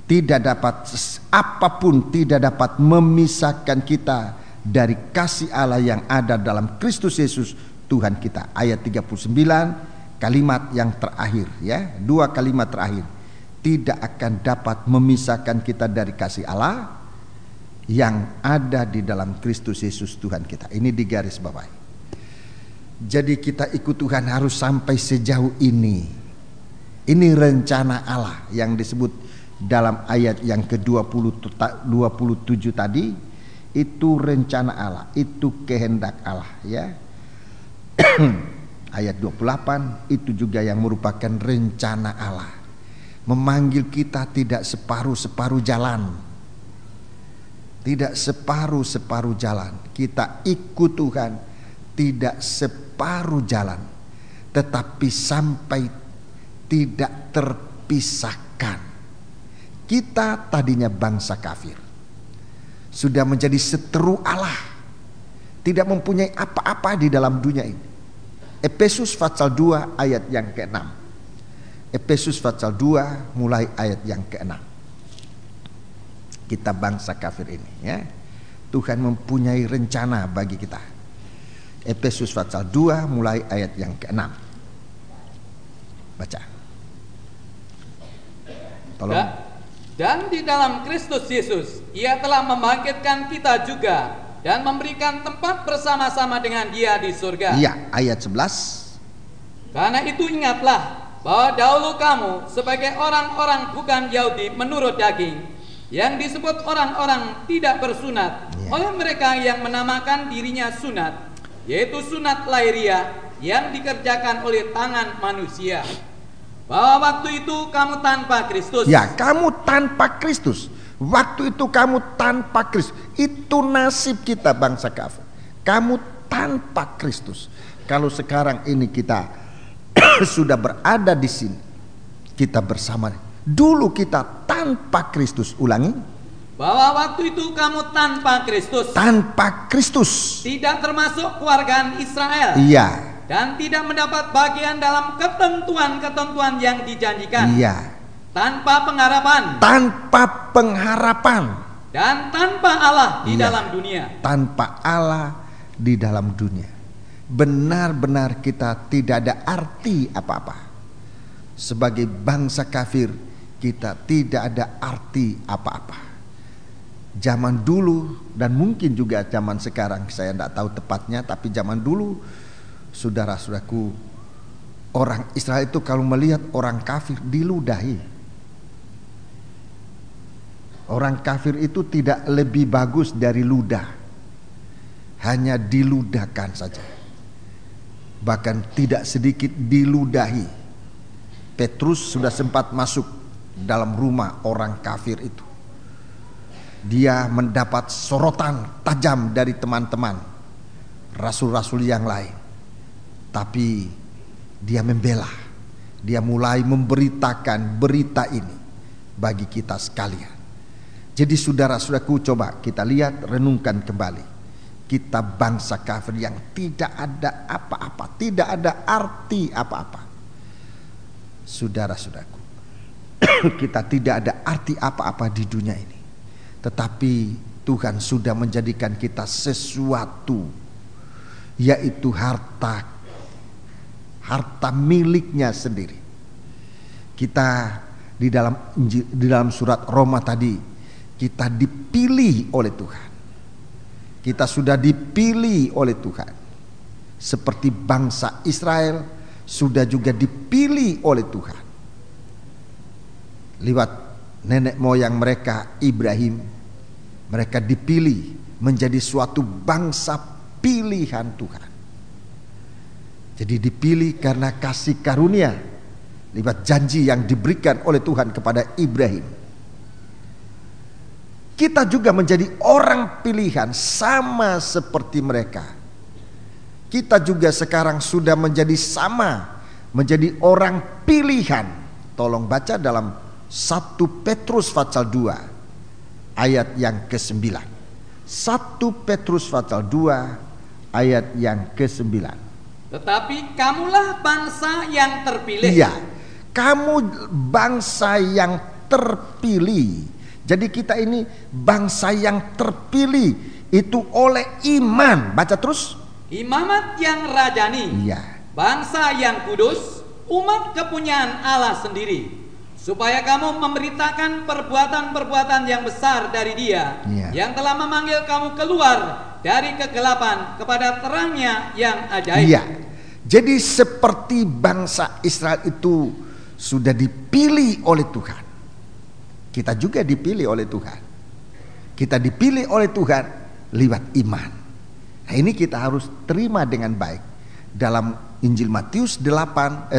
Tidak dapat apapun tidak dapat memisahkan kita dari kasih Allah yang ada dalam Kristus Yesus Tuhan kita. Ayat 39, kalimat yang terakhir, ya. Dua kalimat terakhir. Tidak akan dapat memisahkan kita dari kasih Allah yang ada di dalam Kristus Yesus Tuhan kita. Ini digaris bawahi. Jadi kita ikut Tuhan harus sampai sejauh ini. Ini rencana Allah yang disebut dalam ayat yang ke-27 tadi. Itu rencana Allah, itu kehendak Allah, ya. Ayat 28 itu juga yang merupakan rencana Allah. Memanggil kita tidak separuh-separuh jalan. Tidak separuh-separuh jalan. Kita ikut Tuhan tidak separuh jalan, tetapi sampai tidak terpisahkan. Kita tadinya bangsa kafir, sudah menjadi seteru Allah, tidak mempunyai apa-apa di dalam dunia ini. Efesus pasal 2 ayat yang ke-6. Efesus pasal 2 mulai ayat yang ke-6. Kita bangsa kafir ini, ya. Tuhan mempunyai rencana bagi kita. Efesus pasal 2 mulai ayat yang ke-6. Baca. Tolong. Dan di dalam Kristus Yesus Ia telah membangkitkan kita juga dan memberikan tempat bersama-sama dengan Dia di surga. Iya, ayat 11. Karena itu ingatlah bahwa dahulu kamu sebagai orang-orang bukan Yahudi menurut daging, yang disebut orang-orang tidak bersunat, oleh mereka yang menamakan dirinya sunat, yaitu sunat lahiriah yang dikerjakan oleh tangan manusia. bahwa waktu itu kamu tanpa Kristus. Ya, kamu tanpa Kristus. Waktu itu kamu tanpa Kristus. Itu nasib kita bangsa kafir. Kamu tanpa Kristus. Kalau sekarang ini kita sudah berada di sini, kita bersama. Dulu kita tanpa Kristus. Ulangi. Bahwa waktu itu kamu tanpa Kristus. Tanpa Kristus. Tidak termasuk keluargaan Israel. Iya. Dan tidak mendapat bagian dalam ketentuan-ketentuan yang dijanjikan. Iya. Tanpa pengharapan. Tanpa pengharapan. Dan tanpa Allah di Iya. dalam dunia. Tanpa Allah di dalam dunia. Benar-benar kita tidak ada arti apa-apa. Sebagai bangsa kafir, kita tidak ada arti apa-apa. Zaman dulu dan mungkin juga zaman sekarang, saya tidak tahu tepatnya, tapi zaman dulu, saudara-saudaraku, orang Israel itu kalau melihat orang kafir diludahi. Orang kafir itu tidak lebih bagus dari ludah, hanya diludahkan saja. Bahkan tidak sedikit diludahi. Petrus sudah sempat masuk dalam rumah orang kafir itu. Dia mendapat sorotan tajam dari teman-teman rasul-rasul yang lain. Tapi dia membela. Dia mulai memberitakan berita ini bagi kita sekalian. Jadi saudara-saudaraku, coba kita lihat, renungkan kembali. Kita bangsa kafir yang tidak ada apa-apa, tidak ada arti apa-apa. Saudara-saudaraku, kita tidak ada arti apa-apa di dunia ini. Tetapi Tuhan sudah menjadikan kita sesuatu, yaitu harta miliknya sendiri. Kita di dalam surat Roma tadi, kita dipilih oleh Tuhan. Kita sudah dipilih oleh Tuhan. Seperti bangsa Israel sudah juga dipilih oleh Tuhan. Lewat nenek moyang mereka Ibrahim, mereka dipilih menjadi suatu bangsa pilihan Tuhan. Jadi dipilih karena kasih karunia lewat janji yang diberikan oleh Tuhan kepada Ibrahim. Kita juga menjadi orang pilihan sama seperti mereka. Kita juga sekarang sudah menjadi sama, menjadi orang pilihan. Tolong baca dalam 1 Petrus pasal 2 ayat yang ke-9. 1 Petrus pasal 2 ayat yang ke-9. Tetapi kamulah bangsa yang terpilih. Iya, kamu bangsa yang terpilih. Jadi kita ini bangsa yang terpilih itu oleh iman. Baca terus. Imamat yang rajani. Iya. Bangsa yang kudus, umat kepunyaan Allah sendiri. Supaya kamu memberitakan perbuatan-perbuatan yang besar dari Dia, Iya. yang telah memanggil kamu keluar dari kegelapan kepada terangnya yang ajaib. Iya. Jadi seperti bangsa Israel itu sudah dipilih oleh Tuhan. Kita juga dipilih oleh Tuhan. Kita dipilih oleh Tuhan lewat iman. Nah, ini kita harus terima dengan baik. Dalam Injil Matius 8,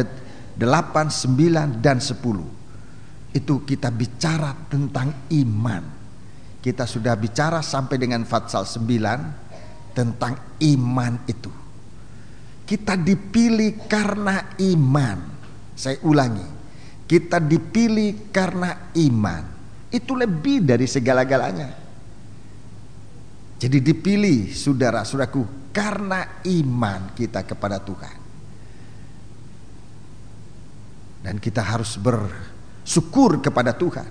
9 dan 10. Itu kita bicara tentang iman. Kita sudah bicara sampai dengan pasal 9 tentang iman itu. Kita dipilih karena iman. Saya ulangi. Kita dipilih karena iman. Itu lebih dari segala-galanya. Jadi dipilih saudara-saudaraku karena iman kita kepada Tuhan. Dan kita harus bersyukur kepada Tuhan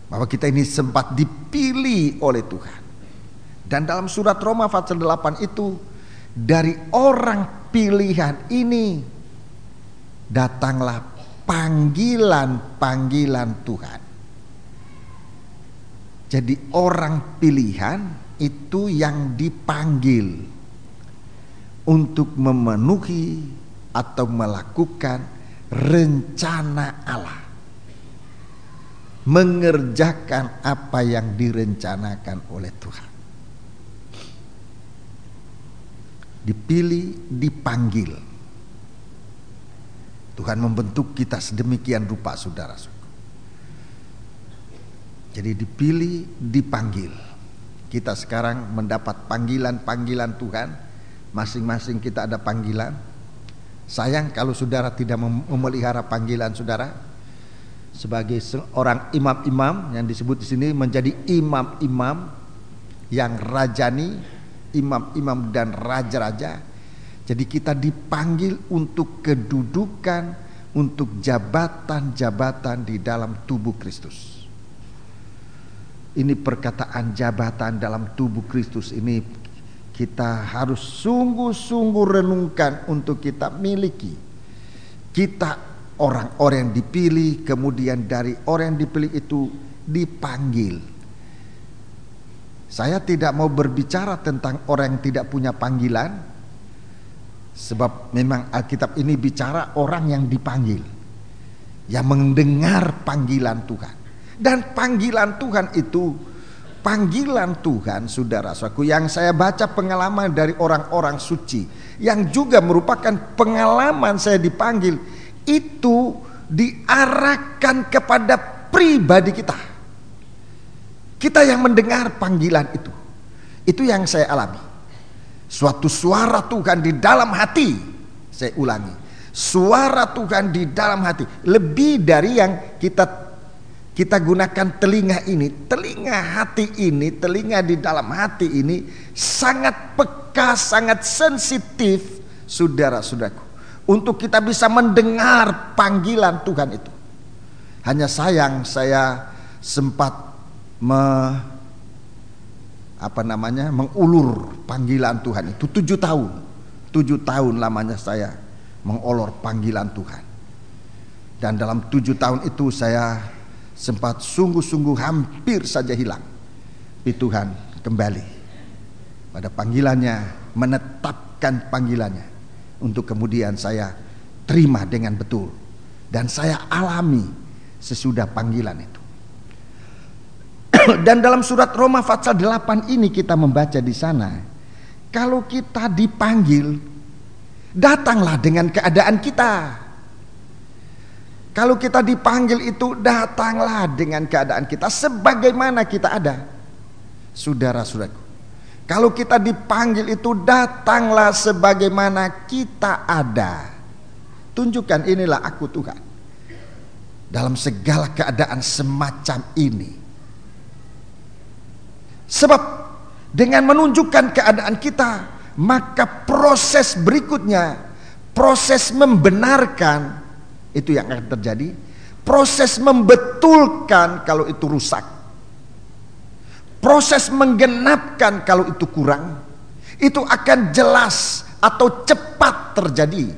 bahwa kita ini sempat dipilih oleh Tuhan. Dan dalam surat Roma pasal 8 itu, dari orang pilihan ini datanglah panggilan-panggilan Tuhan. Jadi orang pilihan itu yang dipanggil untuk memenuhi atau melakukan rencana Allah, mengerjakan apa yang direncanakan oleh Tuhan. Dipilih, dipanggil. Tuhan membentuk kita sedemikian rupa, saudara. Jadi dipilih, dipanggil. Kita sekarang mendapat panggilan-panggilan Tuhan. Masing-masing kita ada panggilan. Sayang kalau saudara tidak memelihara panggilan saudara. Sebagai seorang imam-imam yang disebut di sini menjadi imam-imam yang rajani, imam-imam dan raja-raja. Jadi kita dipanggil untuk kedudukan, untuk jabatan-jabatan di dalam tubuh Kristus. Ini perkataan jabatan dalam tubuh Kristus ini kita harus sungguh-sungguh renungkan untuk kita miliki. Kita orang-orang yang dipilih, kemudian dari orang yang dipilih itu dipanggil. Saya tidak mau berbicara tentang orang yang tidak punya panggilan, sebab memang Alkitab ini bicara orang yang dipanggil, yang mendengar panggilan Tuhan. Dan panggilan Tuhan itu, panggilan Tuhan saudara-saudaraku, yang saya baca pengalaman dari orang-orang suci, yang juga merupakan pengalaman saya dipanggil, itu diarahkan kepada pribadi kita. Kita yang mendengar panggilan itu yang saya alami. Suatu suara Tuhan di dalam hati, saya ulangi, suara Tuhan di dalam hati, lebih dari yang kita gunakan telinga ini, telinga hati ini, telinga di dalam hati ini sangat peka, sangat sensitif, saudara-saudaraku, untuk kita bisa mendengar panggilan Tuhan itu. Hanya sayang saya sempat mengulur panggilan Tuhan itu 7 tahun. 7 tahun lamanya saya mengolor panggilan Tuhan. Dan dalam 7 tahun itu saya sempat sungguh-sungguh hampir saja hilang. Tapi Tuhan kembali pada panggilannya, menetapkan panggilannya, untuk kemudian saya terima dengan betul. Dan saya alami sesudah panggilan itu. Dan dalam surat Roma pasal 8 ini kita membaca di sana, kalau kita dipanggil, datanglah dengan keadaan kita. Kalau kita dipanggil itu, datanglah dengan keadaan kita sebagaimana kita ada. Saudara-saudaraku, kalau kita dipanggil itu, datanglah sebagaimana kita ada. Tunjukkan, inilah aku Tuhan dalam segala keadaan semacam ini. Sebab dengan menunjukkan keadaan kita, maka proses berikutnya, proses membenarkan, itu yang akan terjadi. Proses membetulkan kalau itu rusak, proses menggenapkan kalau itu kurang, itu akan jelas atau cepat terjadi.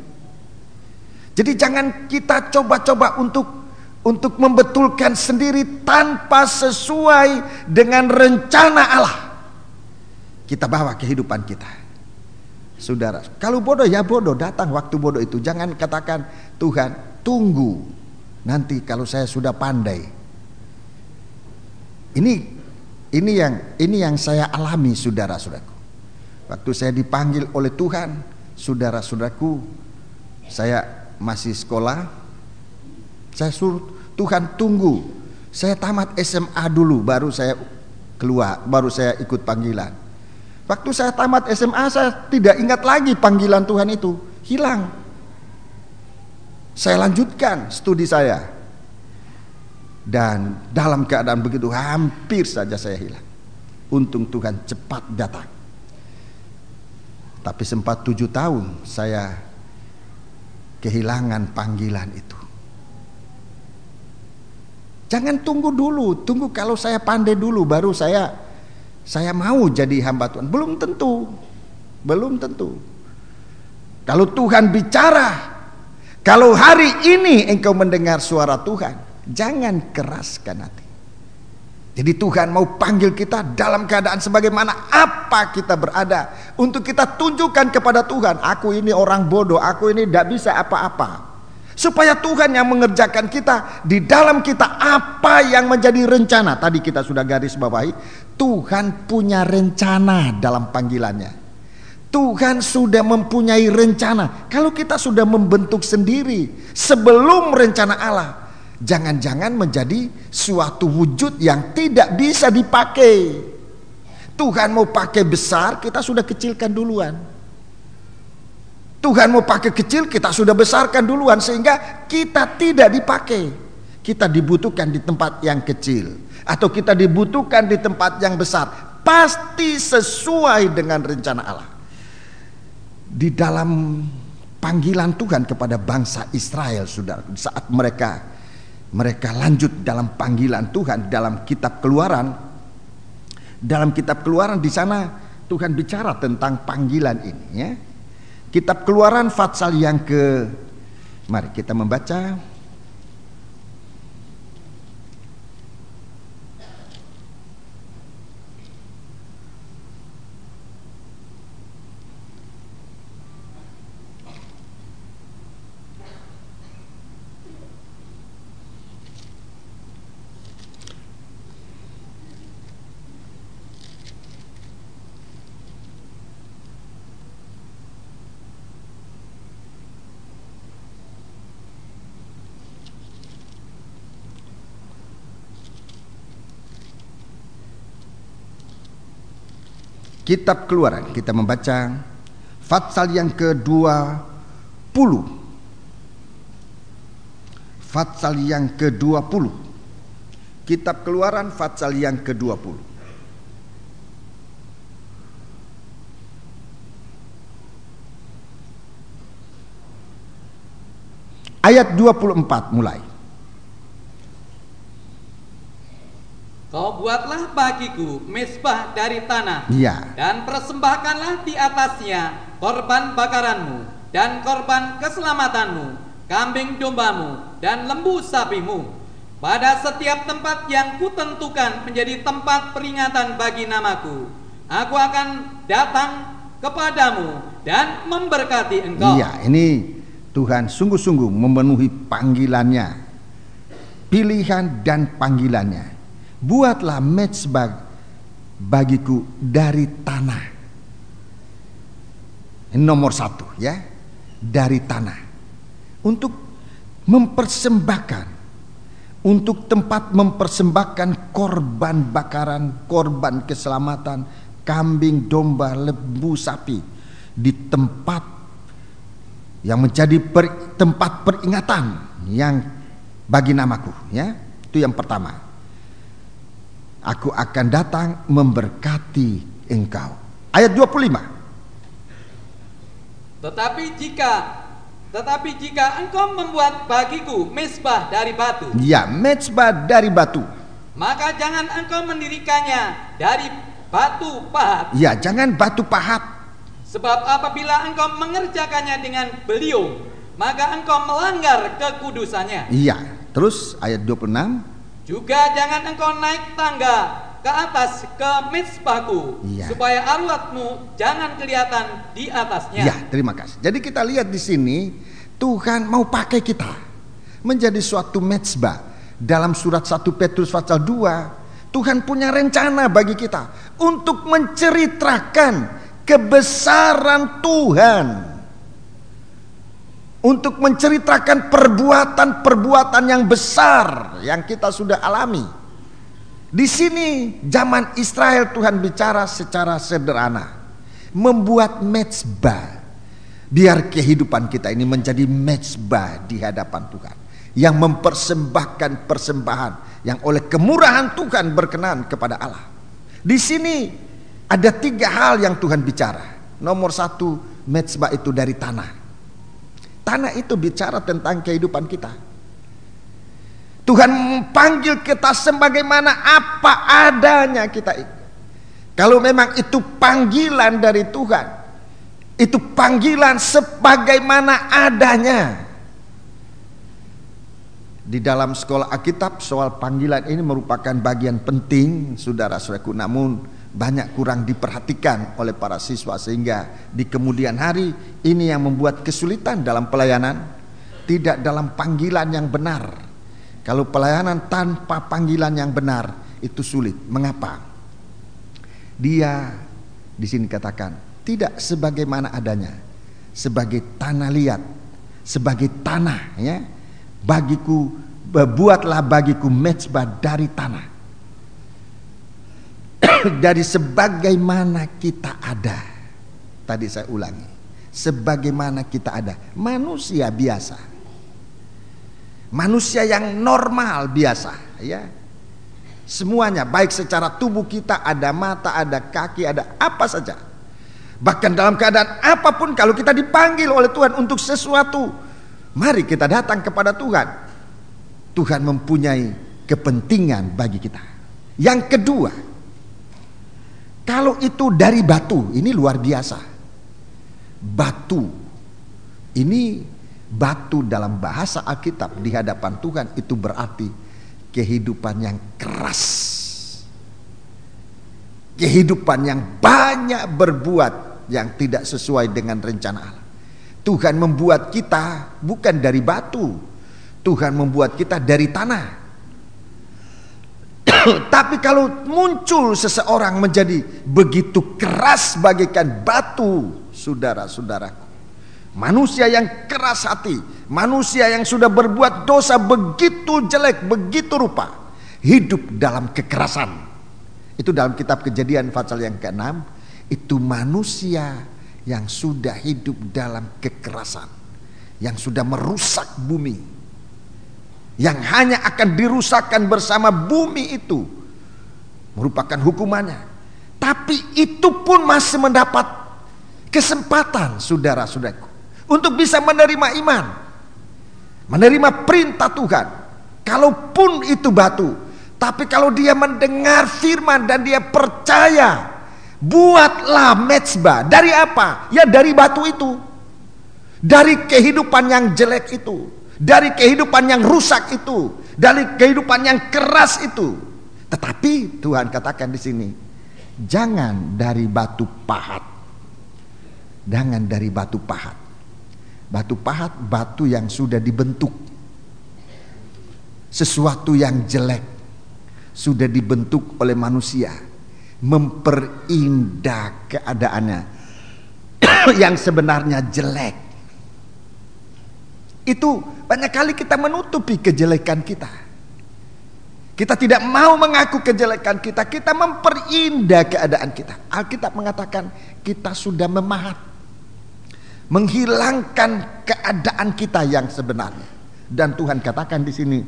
Jadi jangan kita coba-coba untuk membetulkan sendiri tanpa sesuai dengan rencana Allah. Kita bawa kehidupan kita. Saudara, kalau bodoh ya bodoh, datang waktu bodoh itu. Jangan katakan, Tuhan tunggu nanti kalau saya sudah pandai. Ini yang saya alami, saudara-saudaraku. Waktu saya dipanggil oleh Tuhan, saudara-saudaraku, saya masih sekolah. Saya suruh Tuhan tunggu, saya tamat SMA dulu, baru saya keluar, baru saya ikut panggilan. Waktu saya tamat SMA, saya tidak ingat lagi panggilan Tuhan itu, hilang. Saya lanjutkan studi saya, dan dalam keadaan begitu hampir saja saya hilang. Untung Tuhan cepat datang. Tapi sempat 7 tahun saya kehilangan panggilan itu. Jangan tunggu dulu, tunggu kalau saya pandai dulu baru saya mau jadi hamba Tuhan. Belum tentu. Kalau Tuhan bicara, kalau hari ini engkau mendengar suara Tuhan, jangan keraskan hati. Jadi Tuhan mau panggil kita dalam keadaan sebagaimana apa kita berada, untuk kita tunjukkan kepada Tuhan, aku ini orang bodoh, aku ini tidak bisa apa-apa. Supaya Tuhan yang mengerjakan kita, di dalam kita apa yang menjadi rencana. Tadi kita sudah garis bawahi, Tuhan punya rencana dalam panggilannya. Tuhan sudah mempunyai rencana. Kalau kita sudah membentuk sendiri sebelum rencana Allah, jangan-jangan menjadi suatu wujud yang tidak bisa dipakai. Tuhan mau pakai besar, kita sudah kecilkan duluan. Tuhan mau pakai kecil, kita sudah besarkan duluan, sehingga kita tidak dipakai. Kita dibutuhkan di tempat yang kecil, atau kita dibutuhkan di tempat yang besar, pasti sesuai dengan rencana Allah. Di dalam panggilan Tuhan kepada bangsa Israel, saudara, saat mereka lanjut dalam panggilan Tuhan dalam kitab Keluaran. Dalam kitab Keluaran di sana Tuhan bicara tentang panggilan ini, ya. Kitab Keluaran pasal yang mari kita membaca. Kitab Keluaran, kita membaca pasal yang ke-20. Pasal yang ke-20. Kitab Keluaran pasal yang ke-20. Ayat 24 mulai. Kau buatlah bagiku mezbah dari tanah, Ya. dan persembahkanlah di atasnya korban bakaranmu dan korban keselamatanmu, kambing dombamu dan lembu sapimu. Pada setiap tempat yang kutentukan menjadi tempat peringatan bagi namaku, aku akan datang kepadamu dan memberkati engkau. Iya, ini Tuhan sungguh-sungguh memenuhi panggilannya, pilihan dan panggilannya. Buatlah mezbah bagiku dari tanah. Ini nomor 1, ya, dari tanah, untuk mempersembahkan, untuk tempat mempersembahkan korban bakaran, korban keselamatan, kambing, domba, lembu, sapi, di tempat yang menjadi tempat peringatan yang bagi namaku, ya. Itu yang pertama. Aku akan datang memberkati engkau. Ayat 25. Tetapi jika engkau membuat bagiku mezbah dari batu, Ya, mezbah dari batu. maka jangan engkau mendirikannya dari batu pahat. Ya, jangan batu pahat. Sebab apabila engkau mengerjakannya dengan beliung, maka engkau melanggar kekudusannya. Iya. Terus ayat 26. Juga jangan engkau naik tangga ke atas ke mezbahku, Iya. supaya auratmu jangan kelihatan di atasnya. Ya, terima kasih. Jadi kita lihat di sini Tuhan mau pakai kita menjadi suatu mezbah. Dalam surat 1 Petrus pasal 2, Tuhan punya rencana bagi kita untuk menceritakan kebesaran Tuhan, untuk menceritakan perbuatan-perbuatan yang besar yang kita sudah alami. Di sini zaman Israel Tuhan bicara secara sederhana, membuat mezbah, biar kehidupan kita ini menjadi mezbah di hadapan Tuhan, yang mempersembahkan persembahan yang oleh kemurahan Tuhan berkenan kepada Allah. Di sini ada 3 hal yang Tuhan bicara. Nomor 1, mezbah itu dari tanah. Tanah itu bicara tentang kehidupan kita. Tuhan panggil kita sebagaimana apa adanya kita itu. Kalau memang itu panggilan dari Tuhan, itu panggilan sebagaimana adanya. Di dalam sekolah Alkitab, soal panggilan ini merupakan bagian penting, saudara-saudaraku, namun banyak kurang diperhatikan oleh para siswa, sehingga di kemudian hari ini yang membuat kesulitan dalam pelayanan, tidak dalam panggilan yang benar. Kalau pelayanan tanpa panggilan yang benar itu sulit. Mengapa? Dia di sini katakan tidak sebagaimana adanya, sebagai tanah liat, sebagai tanah, ya. Bagiku, buatlah bagiku mezbah dari tanah. Dari sebagaimana kita ada. Tadi saya ulangi, sebagaimana kita ada, manusia biasa, manusia yang normal biasa, ya. Semuanya, baik secara tubuh kita, ada mata, ada kaki, ada apa saja. Bahkan dalam keadaan apapun, kalau kita dipanggil oleh Tuhan untuk sesuatu, mari kita datang kepada Tuhan. Tuhan mempunyai kepentingan bagi kita. Yang kedua, kalau itu dari batu, ini luar biasa. Batu, ini batu dalam bahasa Alkitab di hadapan Tuhan itu berarti kehidupan yang keras, kehidupan yang banyak berbuat yang tidak sesuai dengan rencana Allah. Tuhan membuat kita bukan dari batu, Tuhan membuat kita dari tanah. Tapi kalau muncul seseorang menjadi begitu keras bagaikan batu, saudara-saudaraku, manusia yang keras hati, manusia yang sudah berbuat dosa begitu jelek, begitu rupa, hidup dalam kekerasan. Itu dalam kitab Kejadian pasal yang ke-6. Itu manusia yang sudah hidup dalam kekerasan, yang sudah merusak bumi, yang hanya akan dirusakkan bersama bumi itu, merupakan hukumannya. Tapi itu pun masih mendapat kesempatan, saudara-saudaraku, untuk bisa menerima iman, menerima perintah Tuhan. Kalaupun itu batu, tapi kalau dia mendengar firman dan dia percaya, buatlah mezbah. Dari apa? Ya dari batu itu, dari kehidupan yang jelek itu, dari kehidupan yang rusak itu, dari kehidupan yang keras itu. Tetapi Tuhan katakan di sini, jangan dari batu pahat. Jangan dari batu pahat. Batu pahat, batu yang sudah dibentuk. Sesuatu yang jelek sudah dibentuk oleh manusia, memperindah keadaannya yang sebenarnya jelek. Itu banyak kali kita menutupi kejelekan kita. Kita tidak mau mengaku kejelekan kita, kita memperindah keadaan kita. Alkitab mengatakan kita sudah memahat, menghilangkan keadaan kita yang sebenarnya. Dan Tuhan katakan di sini,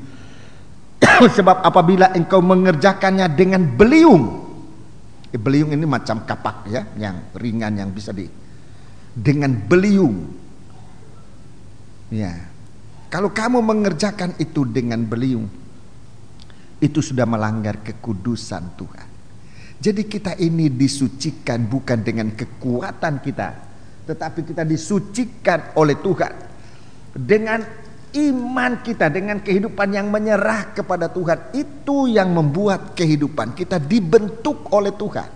sebab apabila engkau mengerjakannya dengan beliung, beliung ini macam kapak, ya, yang ringan yang bisa dengan beliung, ya. Kalau kamu mengerjakan itu dengan beliung, itu sudah melanggar kekudusan Tuhan. Jadi kita ini disucikan bukan dengan kekuatan kita, tetapi kita disucikan oleh Tuhan dengan iman kita, dengan kehidupan yang menyerah kepada Tuhan. Itu yang membuat kehidupan kita dibentuk oleh Tuhan,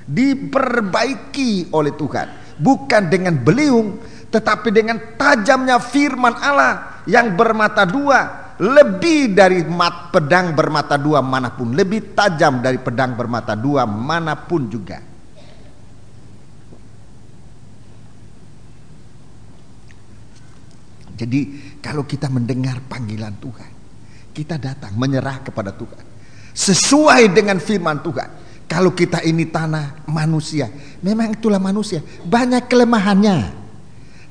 diperbaiki oleh Tuhan, bukan dengan beliung, tetapi dengan tajamnya firman Allah yang bermata dua, lebih dari pedang bermata dua manapun, lebih tajam dari pedang bermata dua manapun juga. Jadi kalau kita mendengar panggilan Tuhan, kita datang menyerah kepada Tuhan sesuai dengan firman Tuhan. Kalau kita ini tanah manusia, memang itulah manusia, banyak kelemahannya.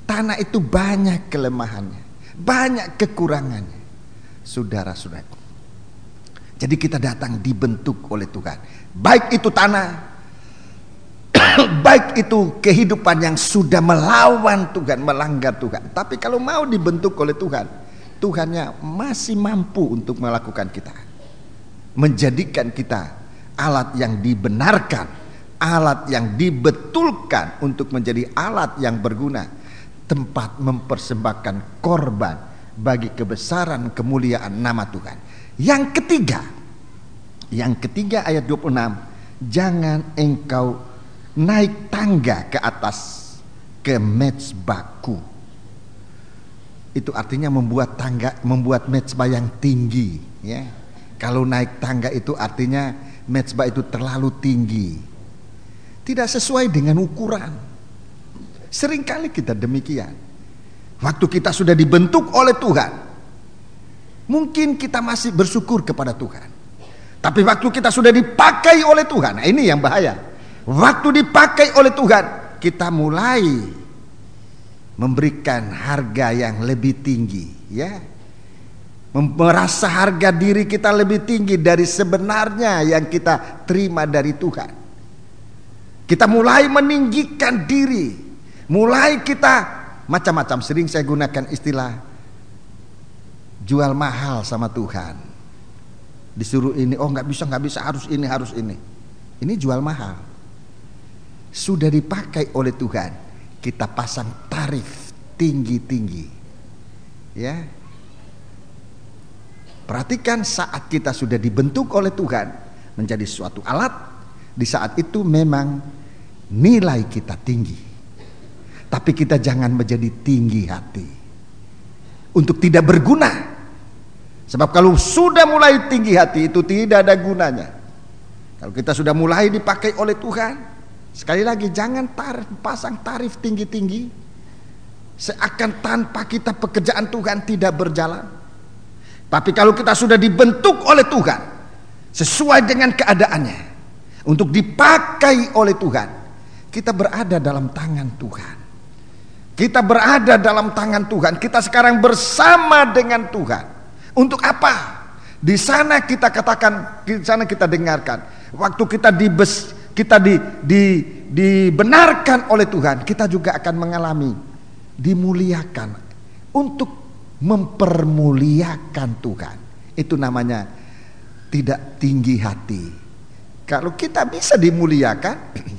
Tanah itu banyak kelemahannya, banyak kekurangannya, saudara-saudara. Jadi kita datang dibentuk oleh Tuhan, baik itu tanah, baik itu kehidupan yang sudah melawan Tuhan, melanggar Tuhan. Tapi kalau mau dibentuk oleh Tuhan, Tuhannya masih mampu untuk melakukan kita, menjadikan kita alat yang dibenarkan, alat yang dibetulkan untuk menjadi alat yang berguna, tempat mempersembahkan korban bagi kebesaran kemuliaan nama Tuhan. Yang ketiga ayat 26, jangan engkau naik tangga ke atas ke mezbahku. Itu artinya membuat mezbah yang tinggi, ya. Kalau naik tangga itu artinya mezbah itu terlalu tinggi, tidak sesuai dengan ukuran. Seringkali kita demikian. Waktu kita sudah dibentuk oleh Tuhan, mungkin kita masih bersyukur kepada Tuhan. Tapi waktu kita sudah dipakai oleh Tuhan, nah ini yang bahaya. Waktu dipakai oleh Tuhan, kita mulai memberikan harga yang lebih tinggi, ya. Merasa harga diri kita lebih tinggi dari sebenarnya yang kita terima dari Tuhan. Kita mulai meninggikan diri, mulai kita macam-macam. Sering saya gunakan istilah jual mahal sama Tuhan. Disuruh ini, oh nggak bisa, harus ini. Ini jual mahal. Sudah dipakai oleh Tuhan, kita pasang tarif tinggi-tinggi, ya. Perhatikan, saat kita sudah dibentuk oleh Tuhan menjadi suatu alat, di saat itu memang nilai kita tinggi. Tapi kita jangan menjadi tinggi hati untuk tidak berguna. Sebab kalau sudah mulai tinggi hati, itu tidak ada gunanya. Kalau kita sudah mulai dipakai oleh Tuhan, sekali lagi jangan pasang tarif tinggi-tinggi, seakan tanpa kita pekerjaan Tuhan tidak berjalan. Tapi kalau kita sudah dibentuk oleh Tuhan sesuai dengan keadaannya untuk dipakai oleh Tuhan, kita berada dalam tangan Tuhan. Kita berada dalam tangan Tuhan. Kita sekarang bersama dengan Tuhan. Untuk apa? Di sana kita katakan, di sana kita dengarkan. Waktu kita dibenarkan oleh Tuhan, kita juga akan mengalami dimuliakan untuk mempermuliakan Tuhan. Itu namanya tidak tinggi hati. Kalau kita bisa dimuliakan,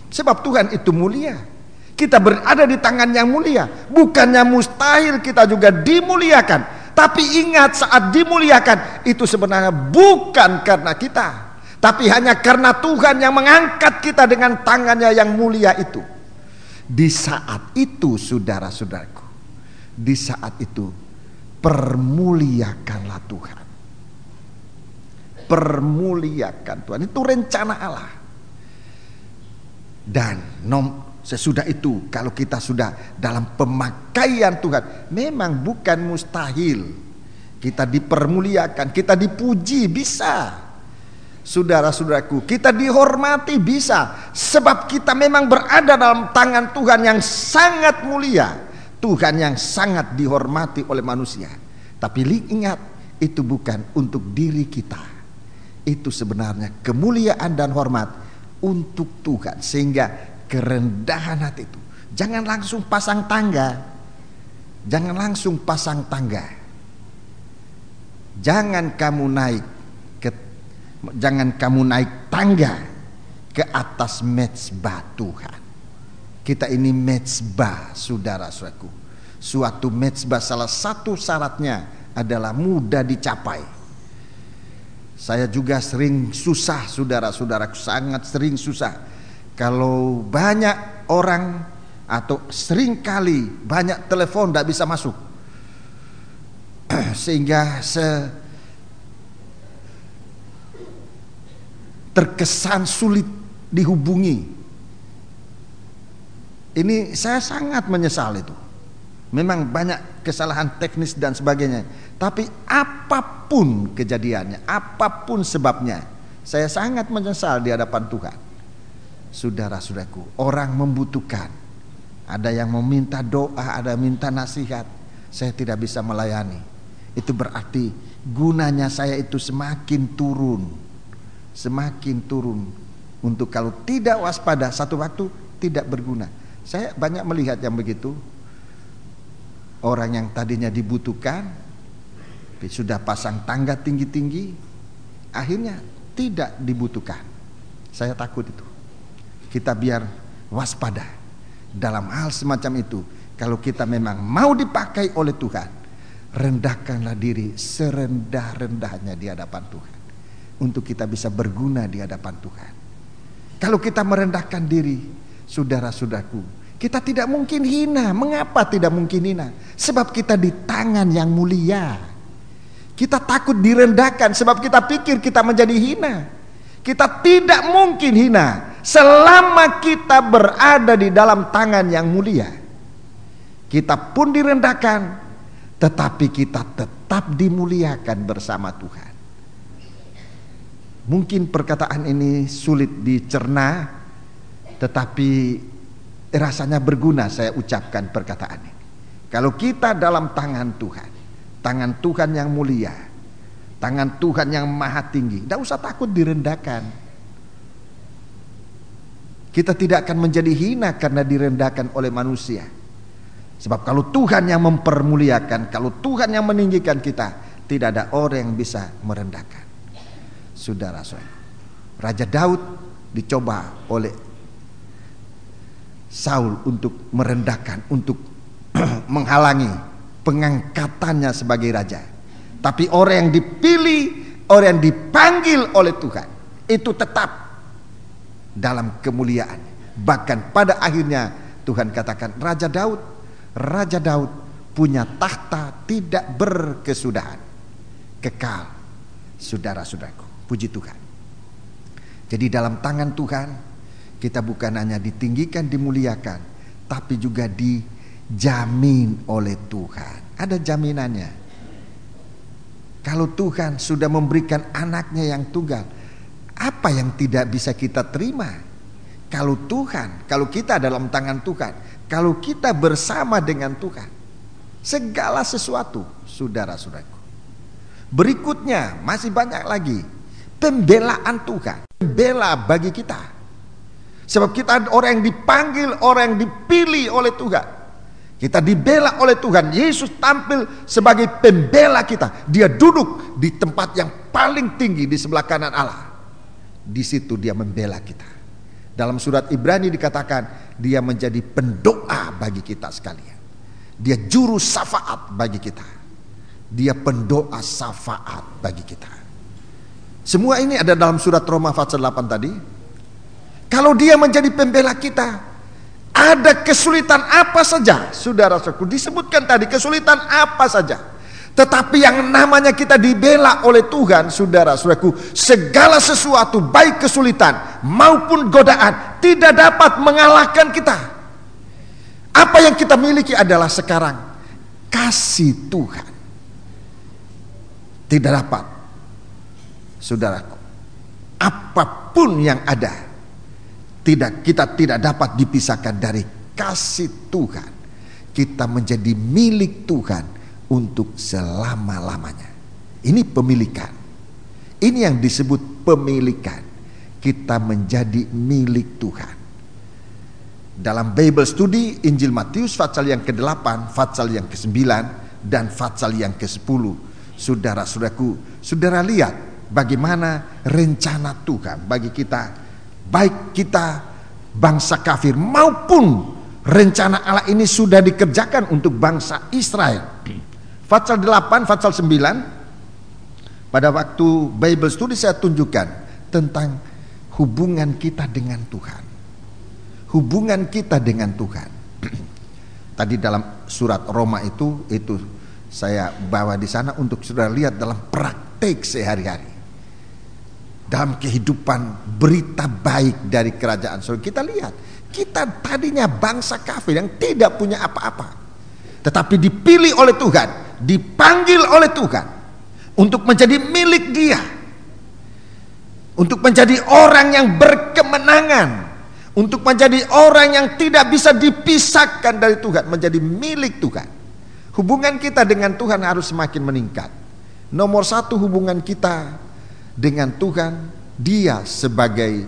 sebab Tuhan itu mulia, kita berada di tangan yang mulia. Bukannya mustahil kita juga dimuliakan. Tapi ingat, saat dimuliakan itu sebenarnya bukan karena kita, tapi hanya karena Tuhan yang mengangkat kita dengan tangannya yang mulia itu. Di saat itu, saudara-saudaraku, di saat itu permuliakanlah Tuhan. Permuliakan Tuhan. Itu rencana Allah. Dan sesudah itu, kalau kita sudah dalam pemakaian Tuhan, memang bukan mustahil kita dipermuliakan, kita dipuji, bisa. Saudara-saudaraku, kita dihormati, bisa. Sebab kita memang berada dalam tangan Tuhan yang sangat mulia, Tuhan yang sangat dihormati oleh manusia. Tapi ingat, itu bukan untuk diri kita. Itu sebenarnya kemuliaan dan hormat untuk Tuhan. Sehingga kerendahan hati itu, jangan langsung pasang tangga. Jangan langsung pasang tangga. Jangan kamu naik tangga ke atas mezbah Tuhan. Kita ini mezbah, saudara-saudaraku. Suatu mezbah, salah satu syaratnya adalah mudah dicapai. Saya juga sering susah, saudara-saudaraku, sangat sering susah. Kalau banyak orang atau sering kali banyak telepon tidak bisa masuk, sehingga terkesan sulit dihubungi. Ini saya sangat menyesal itu. Memang banyak kesalahan teknis dan sebagainya. Tapi apapun kejadiannya, apapun sebabnya, saya sangat menyesal di hadapan Tuhan. Saudara-saudaraku, orang membutuhkan. Ada yang meminta doa, ada yang minta nasihat. Saya tidak bisa melayani. Itu berarti gunanya saya itu semakin turun. Semakin turun. Untuk kalau tidak waspada, satu waktu tidak berguna. Saya banyak melihat yang begitu. Orang yang tadinya dibutuhkan, sudah pasang tangga tinggi-tinggi, akhirnya tidak dibutuhkan. Saya takut itu. Kita biar waspada dalam hal semacam itu. Kalau kita memang mau dipakai oleh Tuhan, rendahkanlah diri serendah-rendahnya di hadapan Tuhan, untuk kita bisa berguna di hadapan Tuhan. Kalau kita merendahkan diri, saudara-saudaraku, kita tidak mungkin hina. Mengapa tidak mungkin hina? Sebab kita di tangan yang mulia. Kita takut direndahkan sebab kita pikir kita menjadi hina. Kita tidak mungkin hina selama kita berada di dalam tangan yang mulia. kita pun direndahkan, tetapi kita tetap dimuliakan bersama Tuhan. Mungkin perkataan ini sulit dicerna, tetapi rasanya berguna saya ucapkan perkataan ini. Kalau kita dalam tangan Tuhan yang mulia, tangan Tuhan yang maha tinggi, tidak usah takut direndahkan. Kita tidak akan menjadi hina karena direndahkan oleh manusia. Sebab kalau Tuhan yang mempermuliakan, kalau Tuhan yang meninggikan kita, tidak ada orang yang bisa merendahkan. Saudara-saudara, Raja Daud dicoba oleh Saul untuk merendahkan, untuk menghalangi pengangkatannya sebagai raja. Tapi orang yang dipilih, orang yang dipanggil oleh Tuhan, itu tetap dalam kemuliaan. Bahkan pada akhirnya Tuhan katakan, Raja Daud punya tahta tidak berkesudahan, kekal. Saudara-saudaraku, puji Tuhan. Jadi dalam tangan Tuhan kita bukan hanya ditinggikan, dimuliakan, tapi juga dijamin oleh Tuhan. Ada jaminannya. Kalau Tuhan sudah memberikan anaknya yang tunggal, apa yang tidak bisa kita terima? Kalau kita dalam tangan Tuhan, kalau kita bersama dengan Tuhan, segala sesuatu, saudara-saudaraku. Berikutnya masih banyak lagi pembelaan Tuhan, pembela bagi kita. Sebab kita orang yang dipanggil, orang yang dipilih oleh Tuhan. Kita dibela oleh Tuhan. Yesus tampil sebagai pembela kita. Dia duduk di tempat yang paling tinggi di sebelah kanan Allah. Di situ dia membela kita. Dalam surat Ibrani dikatakan dia menjadi pendoa bagi kita sekalian. Dia juru syafaat bagi kita. Dia pendoa syafaat bagi kita. Semua ini ada dalam surat Roma pasal 8 tadi. Kalau dia menjadi pembela kita, ada kesulitan apa saja, saudara-saudaraku, disebutkan tadi kesulitan apa saja. Tetapi yang namanya kita dibela oleh Tuhan, saudara-saudaraku, segala sesuatu baik kesulitan maupun godaan tidak dapat mengalahkan kita. Apa yang kita miliki adalah sekarang kasih Tuhan. Tidak dapat, saudaraku, apapun yang ada, kita tidak dapat dipisahkan dari kasih Tuhan. Kita menjadi milik Tuhan untuk selama-lamanya. Ini pemilikan. Ini yang disebut pemilikan. Kita menjadi milik Tuhan. Dalam Bible Study Injil Matius pasal yang ke-8, pasal yang ke-9 dan pasal yang ke-10. Saudara-saudaraku, saudara lihat bagaimana rencana Tuhan bagi kita, baik kita bangsa kafir maupun rencana Allah ini sudah dikerjakan untuk bangsa Israel. Pasal 8, pasal 9, pada waktu Bible Study saya tunjukkan tentang hubungan kita dengan Tuhan. Hubungan kita dengan Tuhan. Tadi dalam surat Roma itu saya bawa di sana untuk saudara lihat dalam praktek sehari-hari. Dalam kehidupan berita baik dari kerajaan. So, kita lihat, kita tadinya bangsa kafir yang tidak punya apa-apa. Tetapi dipilih oleh Tuhan, dipanggil oleh Tuhan untuk menjadi milik Dia. Untuk menjadi orang yang berkemenangan, untuk menjadi orang yang tidak bisa dipisahkan dari Tuhan, menjadi milik Tuhan. Hubungan kita dengan Tuhan harus semakin meningkat. Nomor satu, hubungan kita dengan Tuhan, Dia sebagai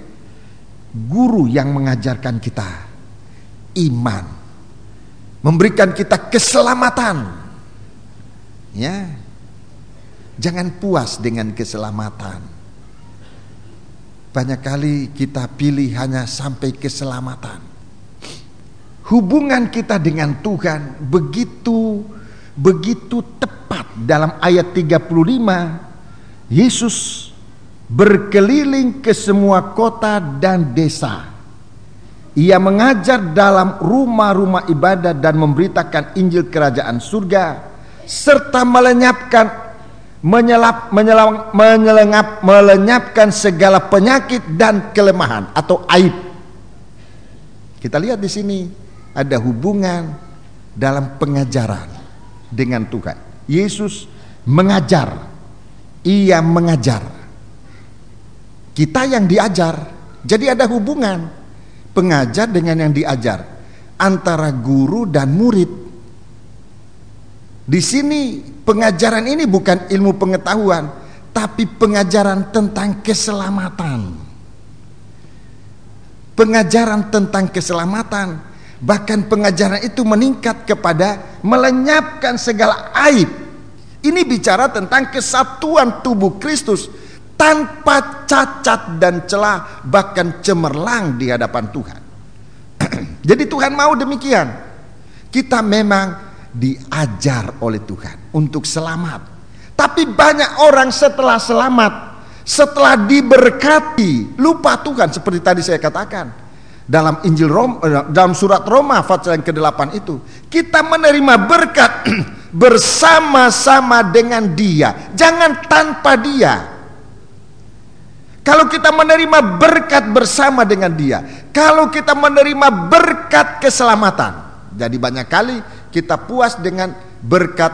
guru yang mengajarkan kita iman, memberikan kita keselamatan. Ya, jangan puas dengan keselamatan. Banyak kali kita pilih hanya sampai keselamatan. Hubungan kita dengan Tuhan begitu tepat. Dalam ayat 35, Yesus berkeliling ke semua kota dan desa. Ia mengajar dalam rumah-rumah ibadah dan memberitakan Injil kerajaan surga, serta melenyapkan segala penyakit dan kelemahan atau aib. Kita lihat di sini ada hubungan dalam pengajaran dengan Tuhan. Yesus mengajar, ia mengajar, kita yang diajar. Jadi ada hubungan pengajar dengan yang diajar, antara guru dan murid. Di sini pengajaran ini bukan ilmu pengetahuan, tapi pengajaran tentang keselamatan. Pengajaran tentang keselamatan, bahkan pengajaran itu meningkat kepada melenyapkan segala aib. Ini bicara tentang kesatuan tubuh Kristus tanpa cacat dan celah, bahkan cemerlang di hadapan Tuhan. Jadi Tuhan mau demikian. Kita memang diajar oleh Tuhan untuk selamat. Tapi banyak orang setelah selamat, setelah diberkati, lupa Tuhan. Seperti tadi saya katakan dalam dalam surat Roma pasal yang ke-8 itu, kita menerima berkat bersama-sama dengan Dia, jangan tanpa Dia. Kalau kita menerima berkat bersama dengan Dia, kalau kita menerima berkat keselamatan, jadi banyak kali kita puas dengan berkat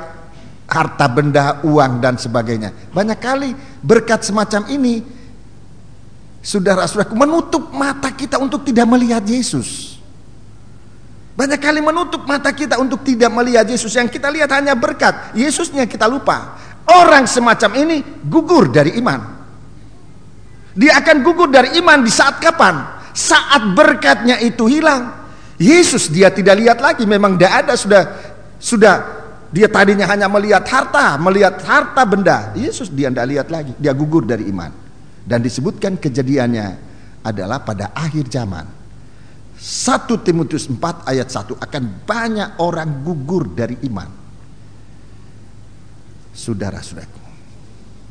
harta benda, uang dan sebagainya. Banyak kali berkat semacam ini, saudara-saudaraku, menutup mata kita untuk tidak melihat Yesus. Banyak kali menutup mata kita untuk tidak melihat Yesus. Yang kita lihat hanya berkat, Yesusnya kita lupa. Orang semacam ini gugur dari iman. Dia akan gugur dari iman di saat kapan? Saat berkatnya itu hilang. Yesus dia tidak lihat lagi, memang tidak ada, sudah dia tadinya hanya melihat harta benda. Yesus dia tidak lihat lagi, dia gugur dari iman. Dan disebutkan kejadiannya adalah pada akhir zaman. 1 Timotius 4 ayat 1, akan banyak orang gugur dari iman. Saudara-saudaraku,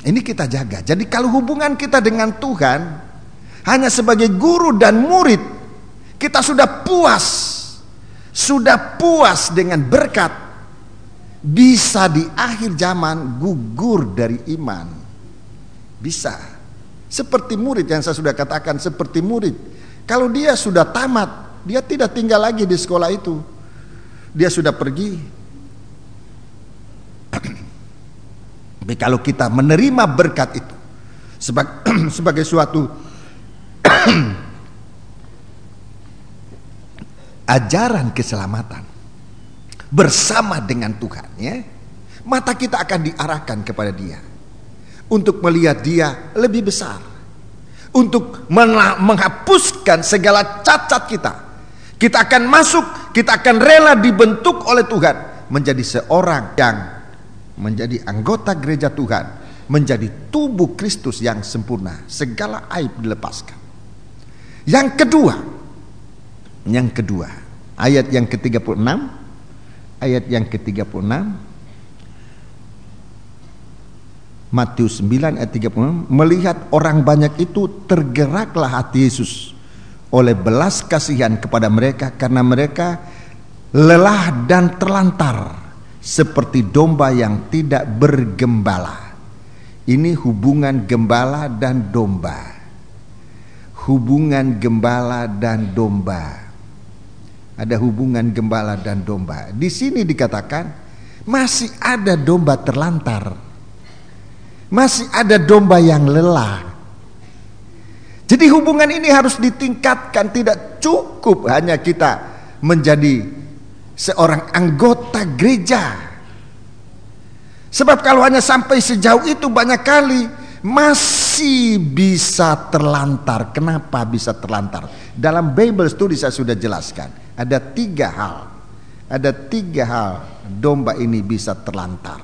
ini kita jaga. Jadi kalau hubungan kita dengan Tuhan hanya sebagai guru dan murid, kita sudah puas dengan berkat, bisa di akhir zaman gugur dari iman. Bisa. Seperti murid yang saya sudah katakan, seperti murid. Kalau dia sudah tamat, dia tidak tinggal lagi di sekolah itu. Dia sudah pergi. Tapi kalau kita menerima berkat itu sebagai suatu ajaran keselamatan bersama dengan Tuhan, ya, mata kita akan diarahkan kepada Dia untuk melihat Dia lebih besar, untuk menghapuskan segala cacat kita. Kita akan masuk, kita akan rela dibentuk oleh Tuhan menjadi seorang yang menjadi anggota gereja Tuhan, menjadi tubuh Kristus yang sempurna, segala aib dilepaskan. Yang kedua, ayat yang ke-36, Matius 9 ayat 36, melihat orang banyak itu, tergeraklah hati Yesus oleh belas kasihan kepada mereka, karena mereka lelah dan terlantar seperti domba yang tidak bergembala. Ini hubungan gembala dan domba. Hubungan gembala dan domba. Ada hubungan gembala dan domba. Di sini dikatakan masih ada domba terlantar. Masih ada domba yang lelah. Jadi hubungan ini harus ditingkatkan. Tidak cukup hanya kita menjadi seorang anggota gereja. Sebab kalau hanya sampai sejauh itu, banyak kali masih bisa terlantar. Kenapa bisa terlantar? Dalam Bible Study saya sudah jelaskan. Ada 3 hal. Ada 3 hal domba ini bisa terlantar.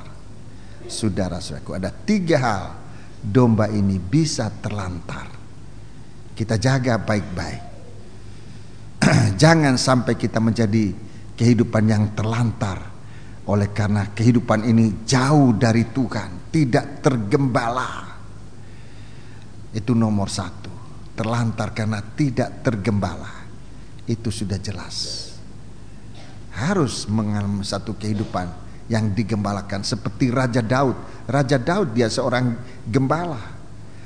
Saudara-saudaraku, ada 3 hal domba ini bisa terlantar. Kita jaga baik-baik. Jangan sampai kita menjadi kehidupan yang terlantar, oleh karena kehidupan ini jauh dari Tuhan, tidak tergembala. Itu nomor 1. Terlantar karena tidak tergembala. Itu sudah jelas. Harus mengalami satu kehidupan yang digembalakan, seperti Raja Daud. Raja Daud dia seorang gembala,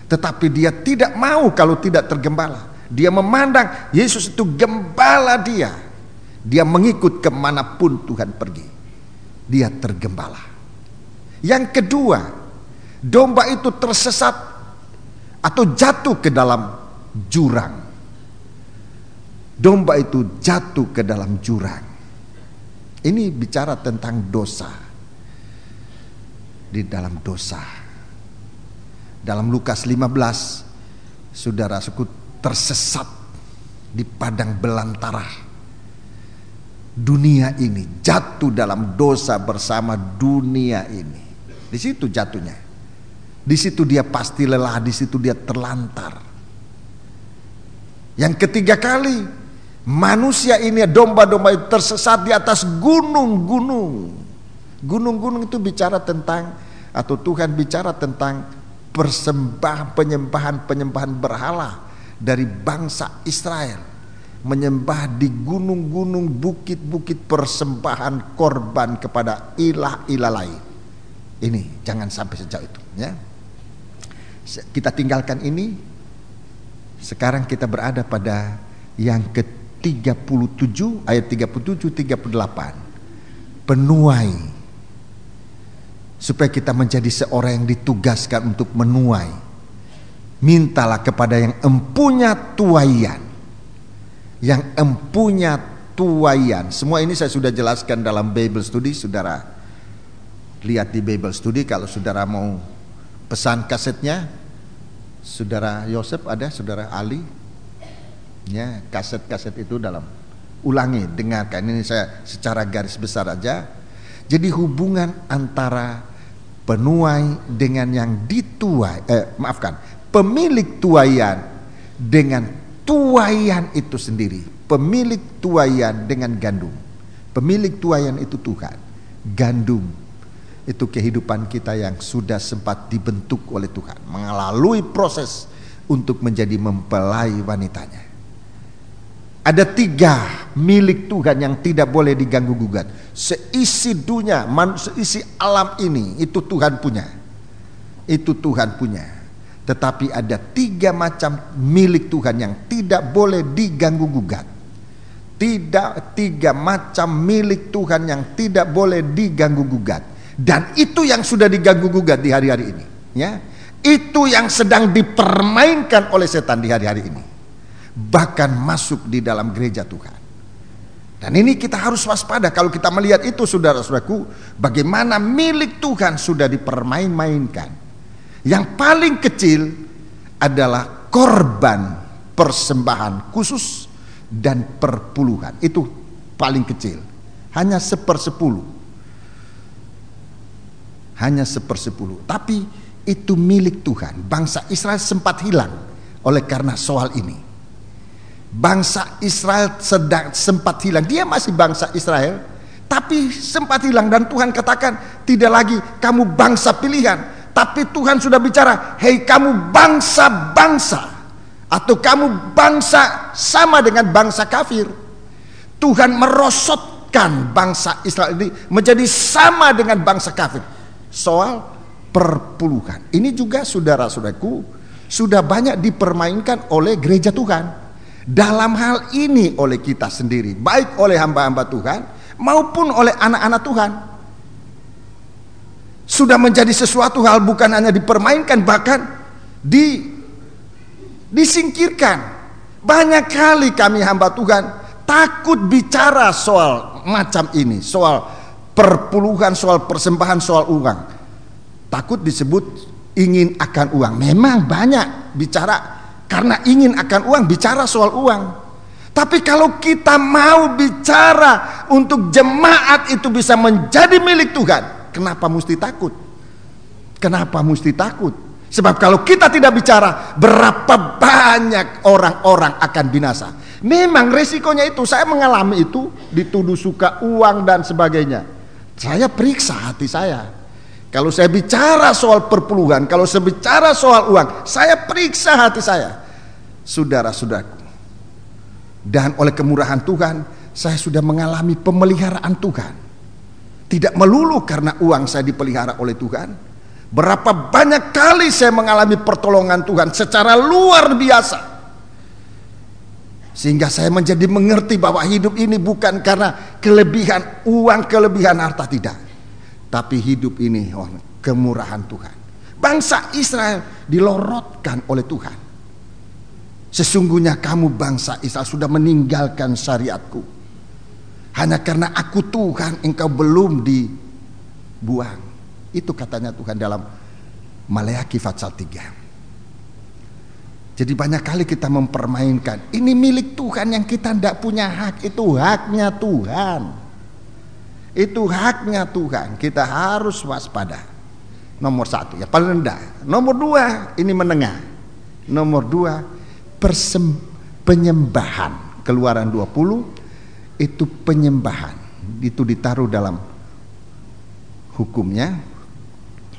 tetapi dia tidak mau kalau tidak tergembala. Dia memandang Yesus itu gembala dia. Dia mengikut kemanapun Tuhan pergi. Dia tergembala. Yang kedua, domba itu tersesat atau jatuh ke dalam jurang. Domba itu jatuh ke dalam jurang. Ini bicara tentang dosa. Di dalam dosa. Dalam Lukas 15, saudaraku tersesat di padang belantara. Dunia ini jatuh dalam dosa bersama dunia ini. Di situ jatuhnya. Di situ dia pasti lelah, di situ dia terlantar. Yang ketiga kali, manusia ini, domba-domba itu tersesat di atas gunung-gunung. Gunung-gunung itu bicara tentang, atau Tuhan bicara tentang penyembahan berhala dari bangsa Israel, menyembah di gunung-gunung, bukit-bukit, persembahan korban kepada ilah-ilah lain. Ini jangan sampai sejauh itu, ya. Kita tinggalkan ini. Sekarang kita berada pada yang ke-37 ayat 37-38. Penuai. Supaya kita menjadi seorang yang ditugaskan untuk menuai. Mintalah kepada yang empunya tuaian. Yang empunya tuaian. Semua ini saya sudah jelaskan dalam Bible Study. Saudara lihat di Bible Study. Kalau saudara mau pesan kasetnya, saudara Yosef ada, saudara Ali, ya, kaset-kaset itu dalam. Ulangi, dengarkan. Ini saya secara garis besar aja. Jadi hubungan antara penuai dengan yang dituai, pemilik tuaian dengan tuaian itu sendiri. Pemilik tuaian dengan gandum. Pemilik tuaian itu Tuhan. Gandum itu kehidupan kita yang sudah sempat dibentuk oleh Tuhan, melalui proses untuk menjadi mempelai wanitanya. Ada 3 milik Tuhan yang tidak boleh diganggu gugat. Seisi dunia, seisi alam ini, itu Tuhan punya. Itu Tuhan punya. Tetapi ada 3 macam milik Tuhan yang tidak boleh diganggu gugat. 3 macam milik Tuhan yang tidak boleh diganggu gugat. Dan itu yang sudah diganggu gugat di hari-hari ini, ya. Itu yang sedang dipermainkan oleh setan di hari-hari ini. Bahkan masuk di dalam gereja Tuhan. Dan ini kita harus waspada kalau kita melihat itu, saudara-saudaraku, bagaimana milik Tuhan sudah dipermain-mainkan. Yang paling kecil adalah korban persembahan khusus dan perpuluhan. Itu paling kecil, hanya 1/10. Hanya 1/10. Tapi itu milik Tuhan. Bangsa Israel sempat hilang oleh karena soal ini. Bangsa Israel sempat hilang. Dia masih bangsa Israel, tapi sempat hilang. Dan Tuhan katakan, tidak lagi kamu bangsa pilihan, tapi Tuhan sudah bicara, hei kamu bangsa-bangsa, atau kamu bangsa sama dengan bangsa kafir. Tuhan merosotkan bangsa Israel ini menjadi sama dengan bangsa kafir. Soal perpuluhan ini juga, saudara-saudaraku, sudah banyak dipermainkan oleh gereja Tuhan. Dalam hal ini oleh kita sendiri, baik oleh hamba-hamba Tuhan maupun oleh anak-anak Tuhan, sudah menjadi sesuatu hal bukan hanya dipermainkan, bahkan disingkirkan. Banyak kali kami hamba Tuhan takut bicara soal macam ini, soal perpuluhan, soal persembahan, soal uang. Takut disebut ingin akan uang. Memang banyak bicara karena ingin akan uang, bicara soal uang. Tapi kalau kita mau bicara untuk jemaat itu bisa menjadi milik Tuhan, kenapa mesti takut? Kenapa mesti takut? Sebab kalau kita tidak bicara, berapa banyak orang-orang akan binasa. Memang resikonya itu, saya mengalami itu, dituduh suka uang dan sebagainya. Saya periksa hati saya. Kalau saya bicara soal perpuluhan, kalau saya bicara soal uang, saya periksa hati saya, saudara-saudaraku. Dan oleh kemurahan Tuhan, saya sudah mengalami pemeliharaan Tuhan. Tidak melulu karena uang saya dipelihara oleh Tuhan. Berapa banyak kali saya mengalami pertolongan Tuhan secara luar biasa. Sehingga saya menjadi mengerti bahwa hidup ini bukan karena kelebihan uang, kelebihan harta, tidak. Tapi hidup ini kemurahan Tuhan. Bangsa Israel dilorotkan oleh Tuhan. Sesungguhnya kamu bangsa Israel sudah meninggalkan syariatku. Hanya karena aku Tuhan engkau belum dibuang. Itu katanya Tuhan dalam Maleakhi pasal 3. Jadi banyak kali kita mempermainkan, ini milik Tuhan yang kita tidak punya hak. Itu haknya Tuhan. Itu haknya Tuhan. Kita harus waspada. Nomor 1 ya paling rendah. Nomor 2 ini menengah. Nomor 2 penyembahan. Keluaran 20 itu penyembahan. Itu ditaruh dalam hukumnya.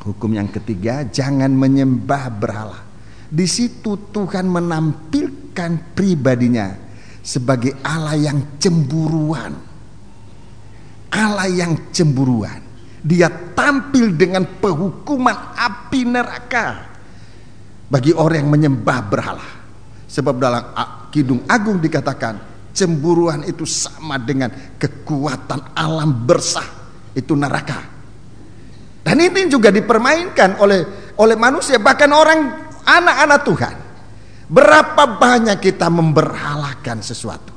Hukum yang ketiga, jangan menyembah berhala. Di situ Tuhan menampilkan pribadinya sebagai Allah yang cemburuan. Allah yang cemburuan. Dia tampil dengan penghukuman api neraka bagi orang yang menyembah berhala. Sebab dalam Kidung Agung dikatakan cemburuan itu sama dengan kekuatan alam bersah, itu neraka. Dan ini juga dipermainkan oleh manusia, bahkan anak-anak Tuhan. Berapa banyak kita memberhalakan sesuatu,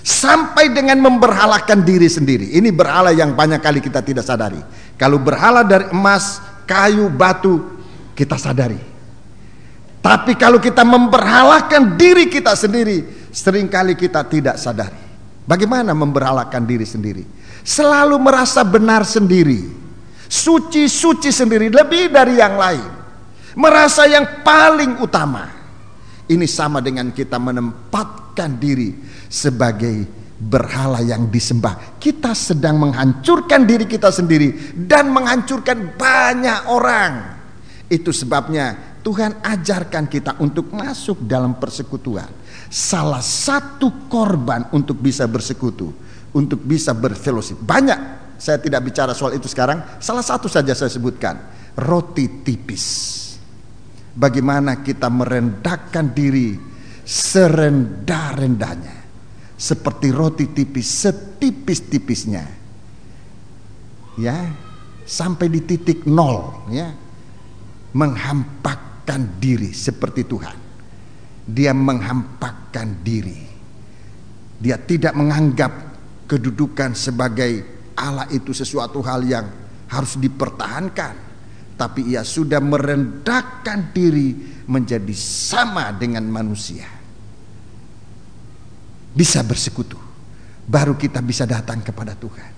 sampai dengan memberhalakan diri sendiri. Ini berhala yang banyak kali kita tidak sadari. Kalau berhala dari emas, kayu, batu, kita sadari. Tapi kalau kita memberhalakan diri kita sendiri, seringkali kita tidak sadari. Bagaimana memberhalakan diri sendiri? Selalu merasa benar sendiri, suci sendiri, lebih dari yang lain, merasa yang paling utama. Ini sama dengan kita menempatkan diri sebagai berhala yang disembah. Kita sedang menghancurkan diri kita sendiri dan menghancurkan banyak orang. Itu sebabnya Tuhan ajarkan kita untuk masuk dalam persekutuan. Salah satu korban untuk bisa bersekutu, untuk bisa berfellowship. Banyak, saya tidak bicara soal itu sekarang. Salah satu saja saya sebutkan, roti tipis. Bagaimana kita merendahkan diri serendah-rendahnya, seperti roti tipis, setipis-tipisnya, ya, sampai di titik nol, ya, menghampakan diri seperti Tuhan. Dia menghampakan diri. Dia tidak menganggap kedudukan sebagai Allah itu sesuatu hal yang harus dipertahankan, tapi ia sudah merendahkan diri menjadi sama dengan manusia. Bisa bersekutu, baru kita bisa datang kepada Tuhan.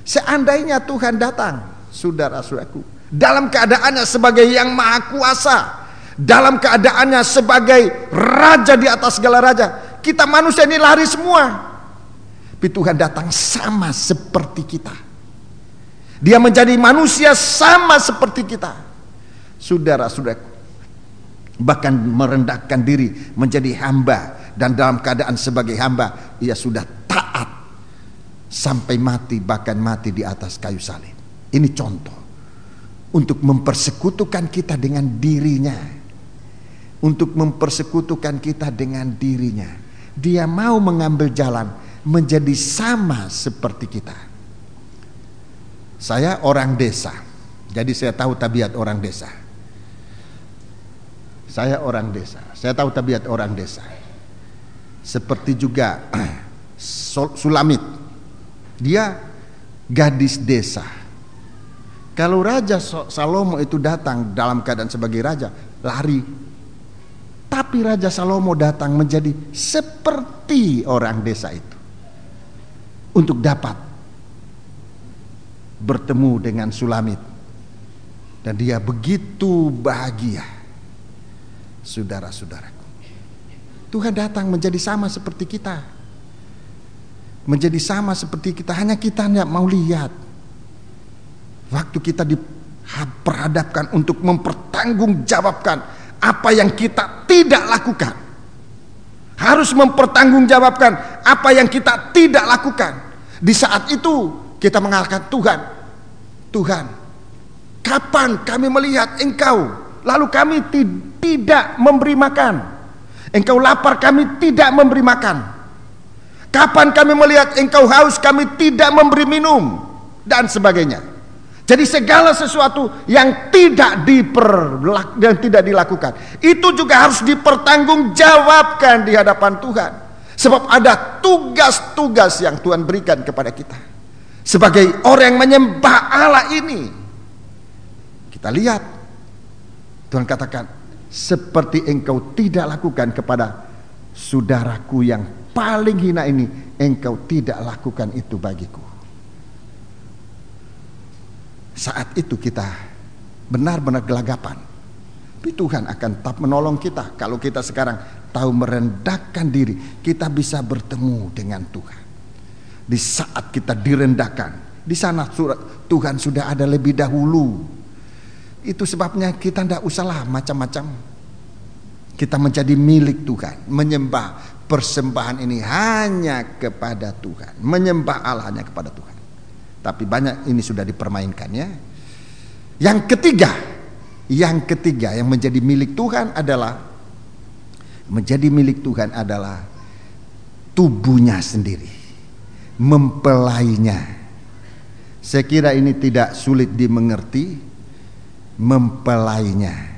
Seandainya Tuhan datang, saudara-saudaraku, dalam keadaannya sebagai yang maha kuasa, dalam keadaannya sebagai raja di atas segala raja, kita manusia ini lari semua. Tapi Tuhan datang sama seperti kita. Dia menjadi manusia sama seperti kita, saudara-saudaraku. Bahkan merendahkan diri menjadi hamba, dan dalam keadaan sebagai hamba ia sudah taat sampai mati, bahkan mati di atas kayu salib. Ini contoh untuk mempersekutukan kita dengan dirinya, untuk mempersekutukan kita dengan dirinya. Dia mau mengambil jalan menjadi sama seperti kita. Saya orang desa, jadi saya tahu tabiat orang desa. Saya orang desa, saya tahu tabiat orang desa. Seperti juga Sulamit, dia gadis desa. Kalau Raja Salomo itu datang dalam keadaan sebagai raja, lari. Tapi Raja Salomo datang menjadi seperti orang desa itu, untuk dapat bertemu dengan Sulamit. Dan dia begitu bahagia. Saudara-saudaraku, Tuhan datang menjadi sama seperti kita, menjadi sama seperti kita. Hanya kita tidak mau lihat. Waktu kita diperhadapkan untuk mempertanggungjawabkan apa yang kita tidak lakukan, harus mempertanggungjawabkan apa yang kita tidak lakukan. Di saat itu kita mengatakan, Tuhan, kapan kami melihat Engkau lalu kami tidak memberi makan? Engkau lapar, kami tidak memberi makan. Kapan kami melihat engkau haus, kami tidak memberi minum, dan sebagainya. Jadi segala sesuatu yang tidak dilakukan, itu juga harus dipertanggungjawabkan di hadapan Tuhan. Sebab ada tugas-tugas yang Tuhan berikan kepada kita sebagai orang yang menyembah Allah ini. Kita lihat, Tuhan katakan, seperti engkau tidak lakukan kepada saudaraku yang paling hina ini, engkau tidak lakukan itu bagiku. Saat itu kita benar-benar gelagapan, tapi Tuhan akan tetap menolong kita. Kalau kita sekarang tahu merendahkan diri, kita bisa bertemu dengan Tuhan. Di saat kita direndahkan, di sana Tuhan sudah ada lebih dahulu. Itu sebabnya kita tidak usahlah macam-macam. Kita menjadi milik Tuhan, menyembah persembahan ini hanya kepada Tuhan, menyembah Allah hanya kepada Tuhan. Tapi banyak ini sudah dipermainkan, ya. Yang ketiga yang menjadi milik Tuhan adalah tubuhnya sendiri, mempelainya. Saya kira ini tidak sulit dimengerti, mempelainya.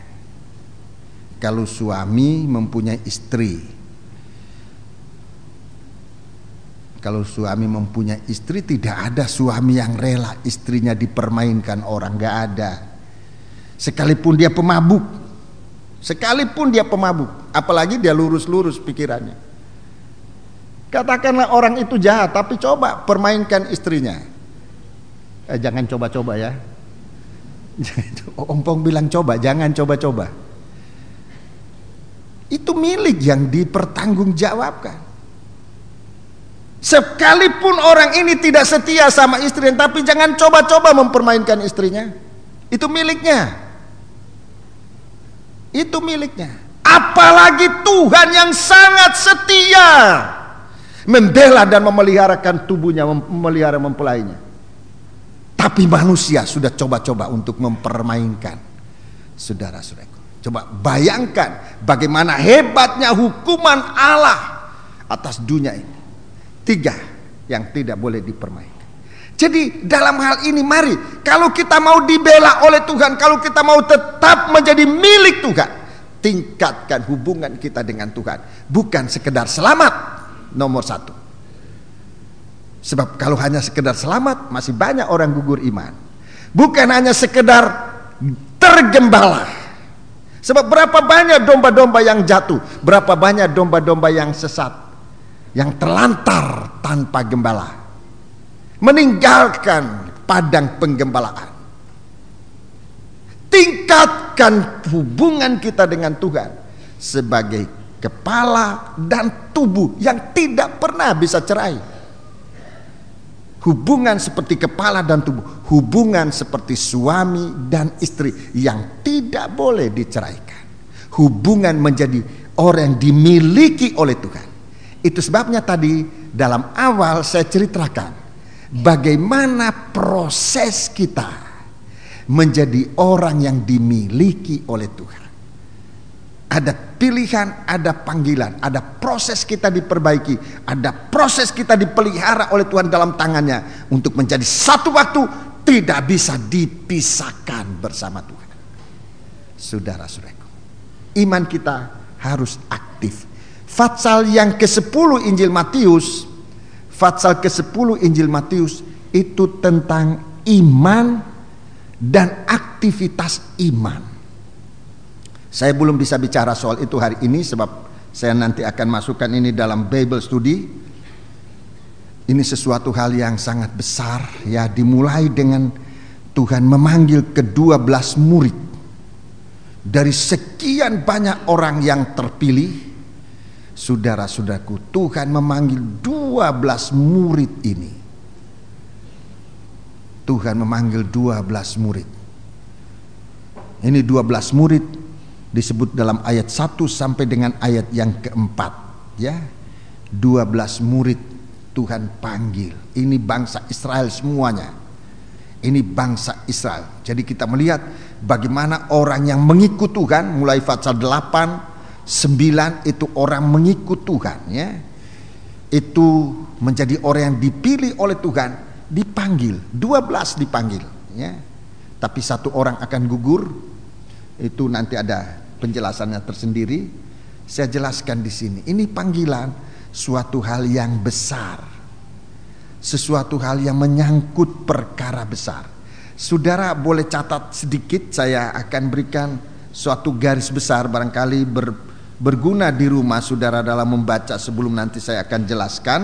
Kalau suami mempunyai istri, tidak ada suami yang rela istrinya dipermainkan orang, gak ada. Sekalipun dia pemabuk, apalagi dia lurus-lurus pikirannya. Katakanlah orang itu jahat, tapi coba permainkan istrinya. Jangan coba-coba ya. Ompong bilang coba, jangan coba-coba. Itu milik yang dipertanggungjawabkan. Sekalipun orang ini tidak setia sama istrinya, tapi jangan coba-coba mempermainkan istrinya. Itu miliknya. Apalagi Tuhan yang sangat setia, membela dan memeliharakan tubuhnya, memelihara mempelainya. Tapi manusia sudah coba-coba untuk mempermainkan saudara-saudaraku. Coba bayangkan bagaimana hebatnya hukuman Allah atas dunia ini. 3 yang tidak boleh dipermainkan. Jadi dalam hal ini mari, kalau kita mau dibela oleh Tuhan, kalau kita mau tetap menjadi milik Tuhan, tingkatkan hubungan kita dengan Tuhan. Bukan sekedar selamat, nomor 1. Sebab kalau hanya sekedar selamat, masih banyak orang gugur iman. Bukan hanya sekedar tergembala. Sebab berapa banyak domba-domba yang jatuh, berapa banyak domba-domba yang sesat, yang terlantar tanpa gembala, meninggalkan padang penggembalaan. Tingkatkan hubungan kita dengan Tuhan sebagai kepala dan tubuh yang tidak pernah bisa cerai. Hubungan seperti kepala dan tubuh, hubungan seperti suami dan istri yang tidak boleh diceraikan. Hubungan menjadi orang yang dimiliki oleh Tuhan. Itu sebabnya tadi dalam awal saya ceritakan bagaimana proses kita menjadi orang yang dimiliki oleh Tuhan. Ada pilihan, ada panggilan, ada proses kita diperbaiki, ada proses kita dipelihara oleh Tuhan dalam tangannya untuk menjadi satu waktu tidak bisa dipisahkan bersama Tuhan. Saudara-saudaraku, iman kita harus aktif. Fatsal yang ke-10 Injil Matius itu tentang iman dan aktivitas iman. Saya belum bisa bicara soal itu hari ini sebab saya nanti akan masukkan ini dalam Bible Study. Ini sesuatu hal yang sangat besar, ya, dimulai dengan Tuhan memanggil ke-12 murid. Dari sekian banyak orang yang terpilih, saudara-saudaraku, Tuhan memanggil 12 murid ini. Tuhan memanggil 12 murid. Ini 12 murid disebut dalam ayat 1 sampai dengan ayat yang keempat, ya. 12 murid Tuhan panggil. Ini bangsa Israel semuanya. Ini bangsa Israel. Jadi kita melihat bagaimana orang yang mengikut Tuhan mulai pasal 8 9 itu orang mengikut Tuhan, ya. Itu menjadi orang yang dipilih oleh Tuhan, dipanggil. 12 dipanggil, ya. Tapi 1 orang akan gugur. Itu nanti ada penjelasannya tersendiri. Saya jelaskan di sini. Ini panggilan suatu hal yang besar, sesuatu hal yang menyangkut perkara besar. Saudara boleh catat sedikit, saya akan berikan suatu garis besar barangkali berguna di rumah saudara dalam membaca sebelum nanti saya akan jelaskan.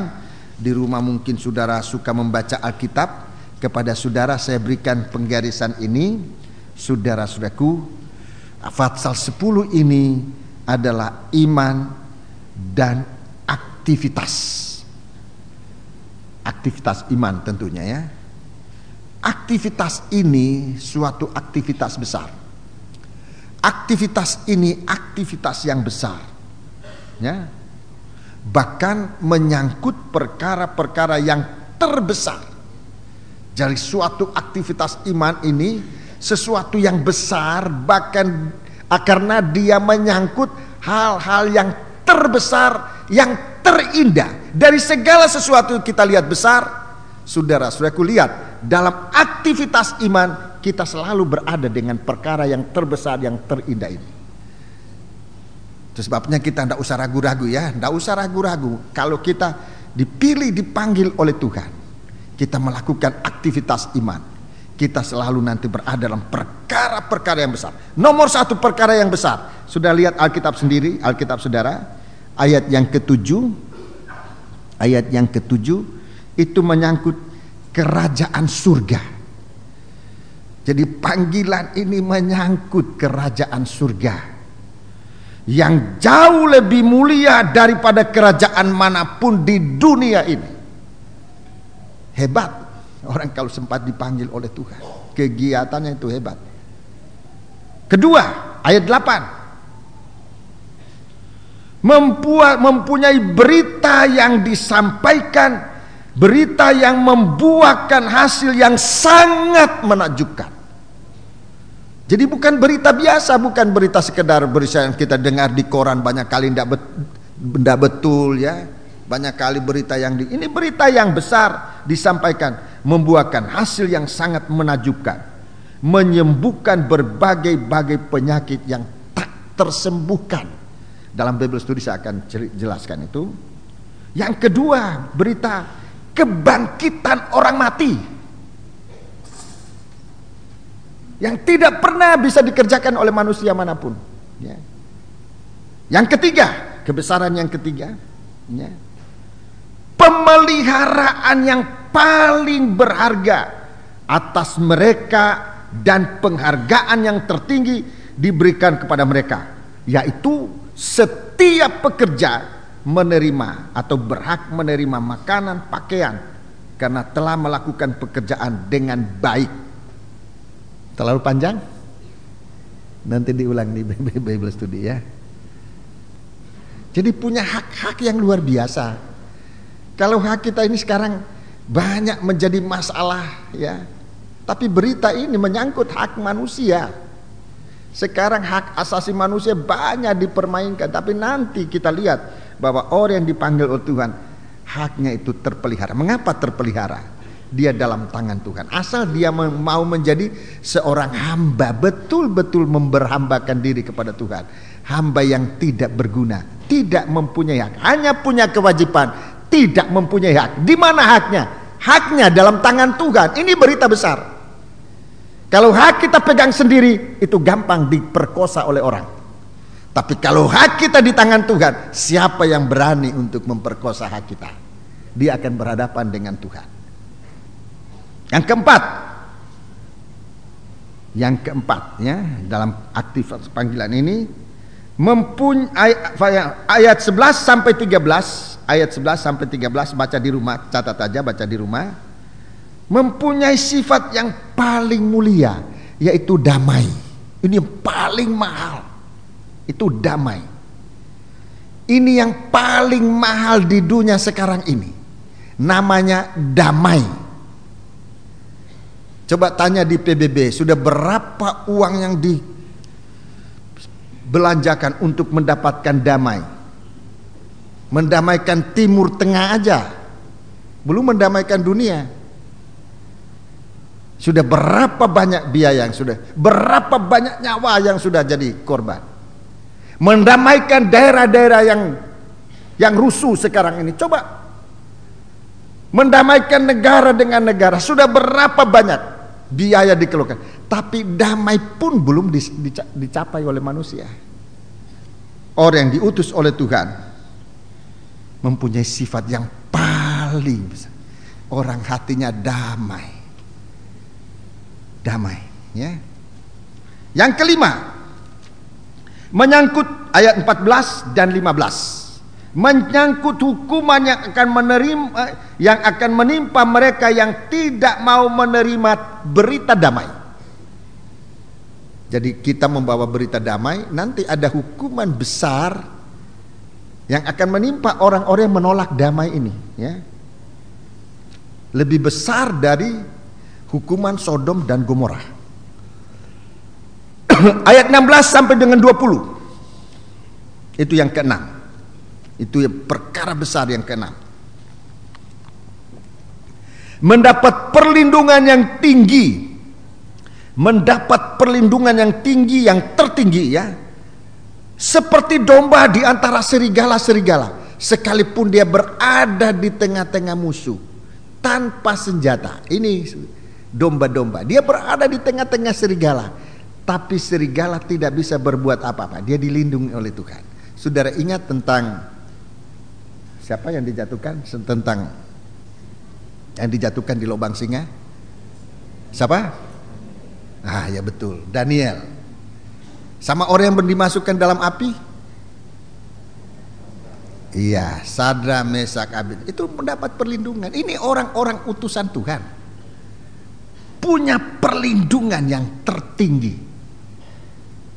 Di rumah mungkin saudara suka membaca Alkitab, kepada saudara saya berikan penggarisan ini. Saudara-saudaraku, pasal 10 ini adalah iman dan aktivitas. Aktivitas iman tentunya, ya. Aktivitas ini suatu aktivitas besar. Aktivitas ini aktivitas yang besar, ya. Bahkan menyangkut perkara-perkara yang terbesar. Jadi suatu aktivitas iman ini sesuatu yang besar, bahkan karena dia menyangkut hal-hal yang terbesar, yang terindah. Dari segala sesuatu kita lihat besar, saudara-saudaraku, lihat dalam aktivitas iman kita selalu berada dengan perkara yang terbesar, yang terindah ini. Itu sebabnya kita tidak usah ragu-ragu, ya. Tidak usah ragu-ragu. Kalau kita dipilih, dipanggil oleh Tuhan, kita melakukan aktivitas iman, kita selalu nanti berada dalam perkara-perkara yang besar. Nomor 1 perkara yang besar. Sudah lihat Alkitab sendiri, Alkitab saudara, ayat yang ke-7. Ayat yang ke-7 itu menyangkut kerajaan surga. Jadi panggilan ini menyangkut kerajaan surga yang jauh lebih mulia daripada kerajaan manapun di dunia ini. Hebat orang kalau sempat dipanggil oleh Tuhan, kegiatannya itu hebat. Kedua, ayat 8, mempunyai berita yang disampaikan, berita yang membuahkan hasil yang sangat menakjubkan. Jadi bukan berita biasa, bukan berita sekedar berita yang kita dengar di koran banyak kali tidak betul, ya. Banyak kali berita yang ini berita yang besar disampaikan, membuahkan hasil yang sangat menakjubkan, menyembuhkan berbagai-bagai penyakit yang tak tersembuhkan. Dalam Bible Study saya akan jelaskan itu. Yang kedua, berita kebangkitan orang mati yang tidak pernah bisa dikerjakan oleh manusia manapun, ya. Yang ketiga, kebesaran yang ketiga, ya, pemeliharaan yang paling berharga atas mereka dan penghargaan yang tertinggi diberikan kepada mereka, yaitu setiap pekerja menerima atau berhak menerima makanan, pakaian karena telah melakukan pekerjaan dengan baik. Terlalu panjang? Nanti diulang di Bible Study, ya. Jadi punya hak-hak yang luar biasa. Kalau hak kita ini sekarang banyak menjadi masalah, ya. Tapi berita ini menyangkut hak manusia. Sekarang hak asasi manusia banyak dipermainkan, tapi nanti kita lihat bahwa orang yang dipanggil oleh Tuhan, haknya itu terpelihara. Mengapa terpelihara? Dia dalam tangan Tuhan. Asal dia mau menjadi seorang hamba, betul-betul memberhambakan diri kepada Tuhan. Hamba yang tidak berguna, tidak mempunyai hak, hanya punya kewajiban, tidak mempunyai hak. Di mana haknya? Haknya dalam tangan Tuhan. Ini berita besar. Kalau hak kita pegang sendiri, itu gampang diperkosa oleh orang. Tapi kalau hak kita di tangan Tuhan, siapa yang berani untuk memperkosa hak kita? Dia akan berhadapan dengan Tuhan. Yang keempat, ya, dalam aktivitas panggilan ini ayat 11 sampai 13, ayat 11 sampai 13 baca di rumah, catat aja, baca di rumah. Mempunyai sifat yang paling mulia, yaitu damai. Ini yang paling mahal, itu damai. Ini yang paling mahal di dunia sekarang ini, namanya damai. Coba tanya di PBB, sudah berapa uang yang belanjakan untuk mendapatkan damai. Mendamaikan Timur Tengah aja, belum mendamaikan dunia. Sudah berapa banyak biaya yang sudah, berapa banyak nyawa yang sudah jadi korban. Mendamaikan daerah-daerah yang rusuh sekarang ini. Coba mendamaikan negara dengan negara, sudah berapa banyak biaya dikeluarkan, tapi damai pun belum dicapai oleh manusia. Orang yang diutus oleh Tuhan mempunyai sifat yang paling besar. Orang hatinya damai. Damai, ya. Yang kelima, menyangkut ayat 14 dan 15. Menyangkut hukuman yang akan menimpa mereka yang tidak mau menerima berita damai. Jadi kita membawa berita damai, nanti ada hukuman besar yang akan menimpa orang-orang yang menolak damai ini, ya. Lebih besar dari hukuman Sodom dan Gomora. Ayat 16 sampai dengan 20. Itu yang keenam. Itu perkara besar yang keenam. Mendapat perlindungan yang tinggi. Mendapat perlindungan yang tinggi, yang tertinggi, ya. Seperti domba di antara serigala-serigala, sekalipun dia berada di tengah-tengah musuh tanpa senjata. Ini domba-domba, dia berada di tengah-tengah serigala, tapi serigala tidak bisa berbuat apa-apa. Dia dilindungi oleh Tuhan. Saudara ingat tentang siapa yang dijatuhkan? Tentang yang dijatuhkan di lubang singa? Siapa? Ah, ya betul, Daniel. Sama orang yang dimasukkan dalam api? Iya, Sadra, Mesak, Abed. Itu mendapat perlindungan. Ini orang-orang utusan Tuhan, punya perlindungan yang tertinggi.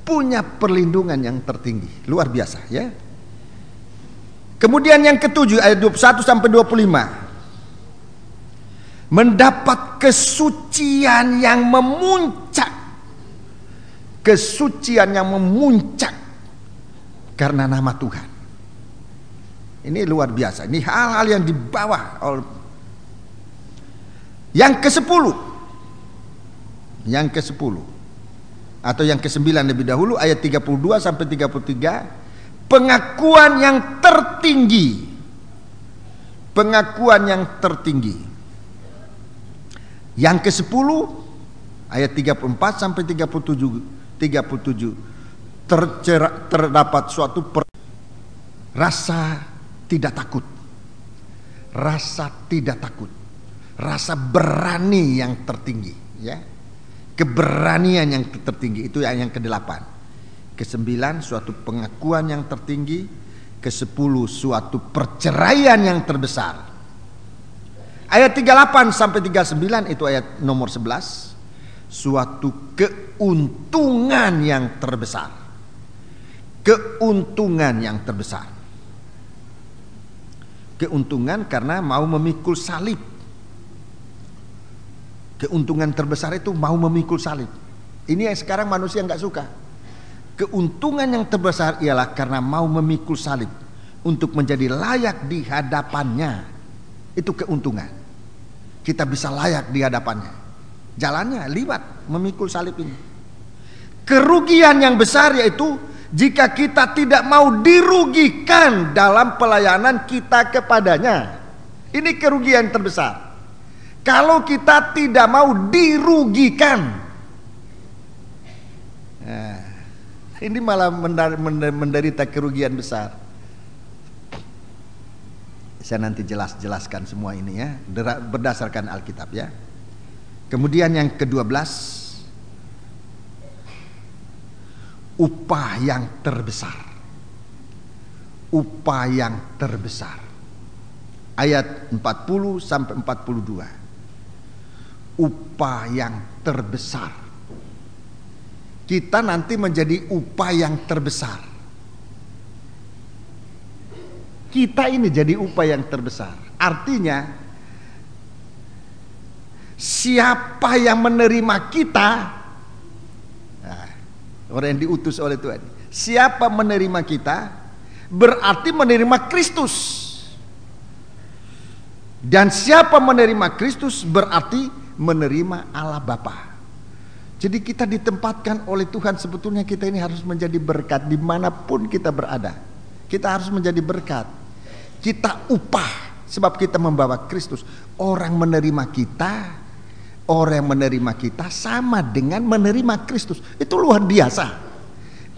Punya perlindungan yang tertinggi. Luar biasa, ya. Kemudian yang ketujuh, ayat 21 sampai 25. Mendapat kesucian yang memuncak. Kesucian yang memuncak karena nama Tuhan. Ini luar biasa. Ini hal-hal yang dibawa oleh yang ke-10. Yang ke-10 atau yang ke-9 lebih dahulu, ayat 32 sampai 33. Pengakuan yang tertinggi. Pengakuan yang tertinggi. Yang ke-10 ayat 34 sampai 37 terdapat suatu rasa tidak takut, rasa tidak takut, rasa berani yang tertinggi, ya. Keberanian yang tertinggi itu yang ke-8. Ke-9 suatu pengakuan yang tertinggi. Ke-10 suatu perceraian yang terbesar. Ayat 38 sampai 39 itu ayat nomor 11. Suatu keuntungan yang terbesar. Keuntungan yang terbesar. Keuntungan karena mau memikul salib. Keuntungan terbesar itu mau memikul salib. Ini yang sekarang manusia nggak suka. Keuntungan yang terbesar ialah karena mau memikul salib untuk menjadi layak di hadapannya. Itu keuntungan. Kita bisa layak di hadapannya. Jalannya liwat memikul salib ini. Kerugian yang besar yaitu jika kita tidak mau dirugikan dalam pelayanan kita kepadanya. Ini kerugian terbesar. Kalau kita tidak mau dirugikan, nah, ini malah menderita kerugian besar. Saya nanti jelaskan semua ini, ya, berdasarkan Alkitab, ya. Kemudian yang ke-12, upah yang terbesar. Upah yang terbesar. Ayat 40 sampai 42. Upah yang terbesar. Kita nanti menjadi upah yang terbesar. Kita ini jadi upah yang terbesar. Artinya siapa yang menerima kita, nah, orang yang diutus oleh Tuhan, Siapa menerima kita berarti menerima Kristus. Dan siapa menerima Kristus berarti menerima Allah Bapa. Jadi kita ditempatkan oleh Tuhan, sebetulnya kita ini harus menjadi berkat dimanapun kita berada. Kita harus menjadi berkat. Kita upah sebab kita membawa Kristus. Orang menerima kita sama dengan menerima Kristus. Itu luar biasa.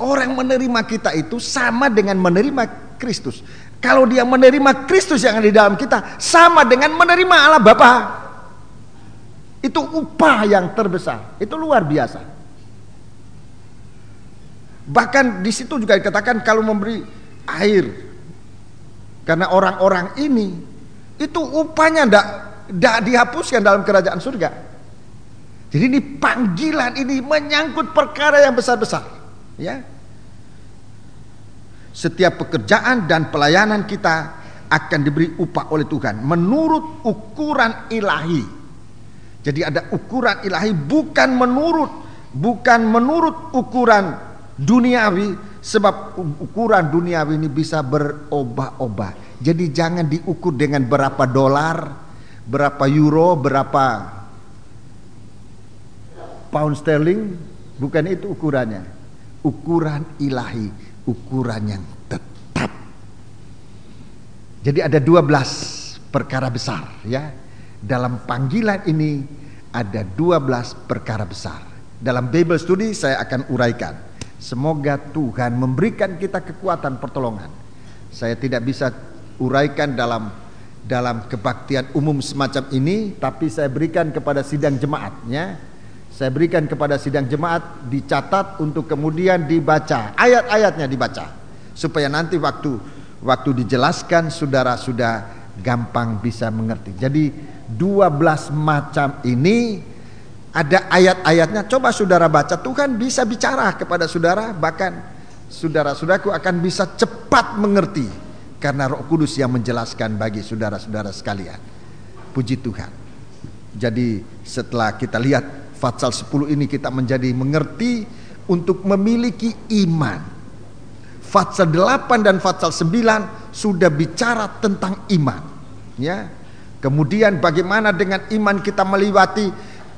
Orang menerima kita itu sama dengan menerima Kristus. Kalau dia menerima Kristus yang ada di dalam kita, sama dengan menerima Allah Bapa. Itu upah yang terbesar. Itu luar biasa. Bahkan di situ juga dikatakan kalau memberi air, karena orang-orang ini itu upahnya tidak dihapuskan dalam kerajaan surga. Jadi ini panggilan ini menyangkut perkara yang besar-besar, ya. Setiap pekerjaan dan pelayanan kita akan diberi upah oleh Tuhan menurut ukuran ilahi. Jadi ada ukuran ilahi, bukan menurut ukuran duniawi, sebab ukuran duniawi ini bisa berubah-ubah. Jadi jangan diukur dengan berapa dolar, berapa euro, berapa pound sterling, bukan itu ukurannya. Ukuran ilahi, ukuran yang tetap. Jadi ada 12 perkara besar, ya. Dalam panggilan ini ada 12 perkara besar. Dalam Bible Study saya akan uraikan. Semoga Tuhan memberikan kita kekuatan pertolongan. Saya tidak bisa uraikan dalam kebaktian umum semacam ini, tapi saya berikan kepada sidang jemaatnya. Saya berikan kepada sidang jemaat, dicatat untuk kemudian dibaca, ayat-ayatnya dibaca, supaya nanti waktu dijelaskan saudara sudah gampang bisa mengerti. Jadi 12 macam ini ada ayat-ayatnya. Coba saudara baca, Tuhan bisa bicara kepada saudara, bahkan saudara-saudaraku akan bisa cepat mengerti karena Roh Kudus yang menjelaskan bagi saudara-saudara sekalian. Puji Tuhan. Jadi setelah kita lihat Fatsal 10 ini, kita menjadi mengerti untuk memiliki iman. Fatsal 8 dan Fatsal 9 sudah bicara tentang iman, ya. Kemudian bagaimana dengan iman kita melewati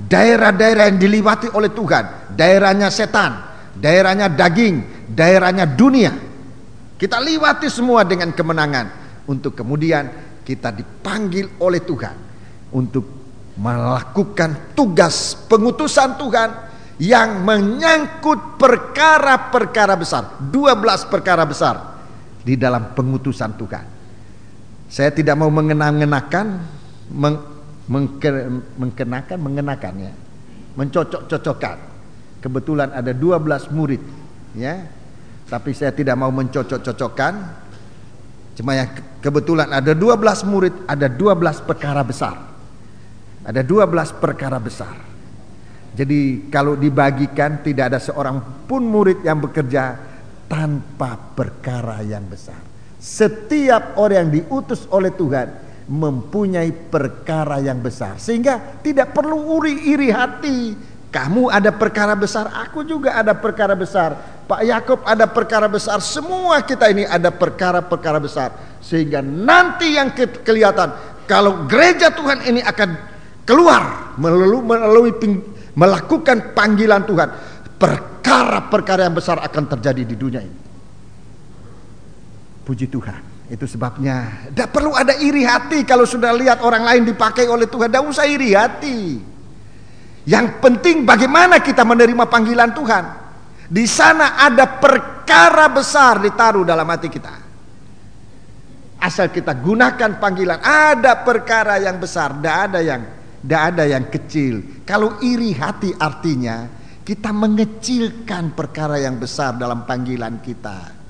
daerah-daerah yang dilewati oleh Tuhan. Daerahnya setan, daerahnya daging, daerahnya dunia. Kita lewati semua dengan kemenangan. Untuk kemudian kita dipanggil oleh Tuhan untuk melakukan tugas pengutusan Tuhan yang menyangkut perkara-perkara besar. 12 perkara besar di dalam pengutusan Tuhan. Saya tidak mau mengenakan ya, mencocok-cocokkan. Kebetulan ada 12 murid, ya. Tapi saya tidak mau mencocok-cocokkan. Cuma yang kebetulan ada 12 murid, ada 12 perkara besar. Ada 12 perkara besar. Jadi kalau dibagikan tidak ada seorang pun murid yang bekerja tanpa perkara yang besar. Setiap orang yang diutus oleh Tuhan mempunyai perkara yang besar, sehingga tidak perlu iri hati. Kamu ada perkara besar, aku juga ada perkara besar, Pak Yakub ada perkara besar, semua kita ini ada perkara-perkara besar. Sehingga nanti yang kelihatan kalau gereja Tuhan ini akan keluar melakukan panggilan Tuhan, perkara-perkara yang besar akan terjadi di dunia ini. Puji Tuhan. Itu sebabnya tidak perlu ada iri hati. Kalau sudah lihat orang lain dipakai oleh Tuhan, tidak usah iri hati. Yang penting bagaimana kita menerima panggilan Tuhan. Di sana ada perkara besar ditaruh dalam hati kita. Asal kita gunakan panggilan, ada perkara yang besar, tidak ada yang kecil. Kalau iri hati artinya kita mengecilkan perkara yang besar dalam panggilan kita.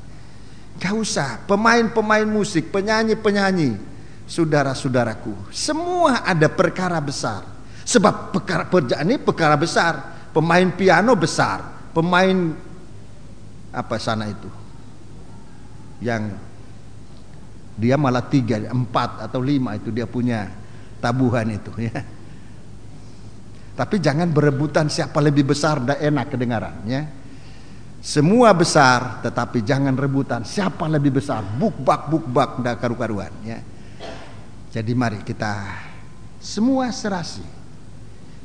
Gak usah, pemain-pemain musik, penyanyi-penyanyi, saudara-saudaraku, semua ada perkara besar. Sebab pekerjaan ini perkara besar. Pemain piano besar, pemain apa sana itu, yang dia malah 3, 4 atau 5 itu dia punya tabuhan itu, ya. Tapi jangan berebutan siapa lebih besar, tidak enak kedengarannya. Semua besar, tetapi jangan rebutan. Siapa lebih besar? Bukbak, ndak karu-karuan. Ya. Jadi mari kita semua serasi.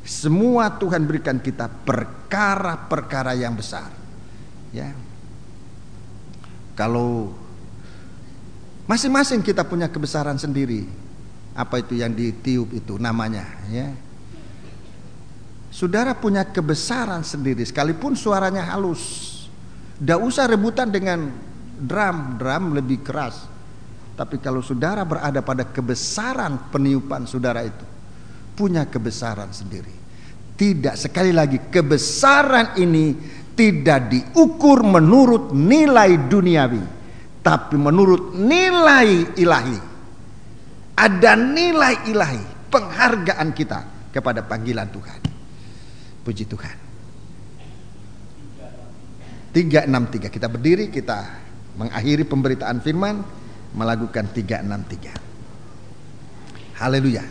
Semua Tuhan berikan kita perkara-perkara yang besar. Ya. Kalau masing-masing kita punya kebesaran sendiri. Apa itu yang ditiup itu namanya? Ya. Saudara punya kebesaran sendiri, sekalipun suaranya halus. Tidak usah rebutan dengan drum lebih keras. Tapi kalau saudara berada pada kebesaran peniupan saudara itu, punya kebesaran sendiri. Tidak, sekali lagi, kebesaran ini tidak diukur menurut nilai duniawi, tapi menurut nilai ilahi. Ada nilai ilahi, penghargaan kita kepada panggilan Tuhan. Puji Tuhan. 363, kita berdiri, kita mengakhiri pemberitaan firman, melakukan 363. Haleluya.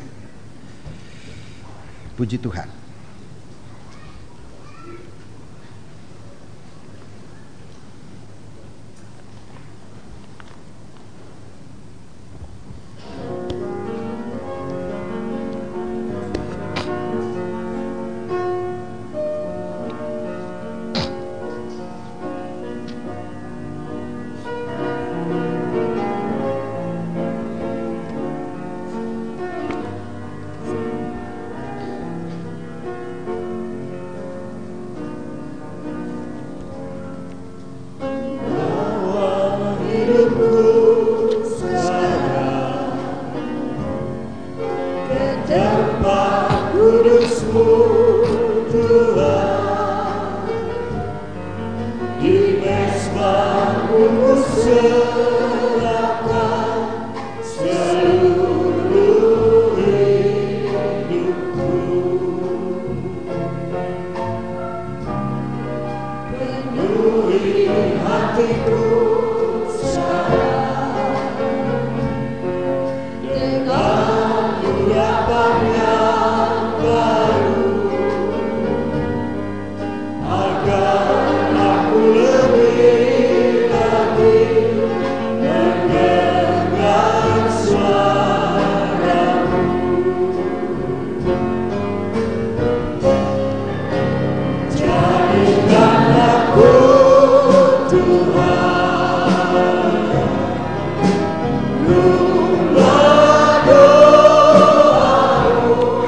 Puji Tuhan.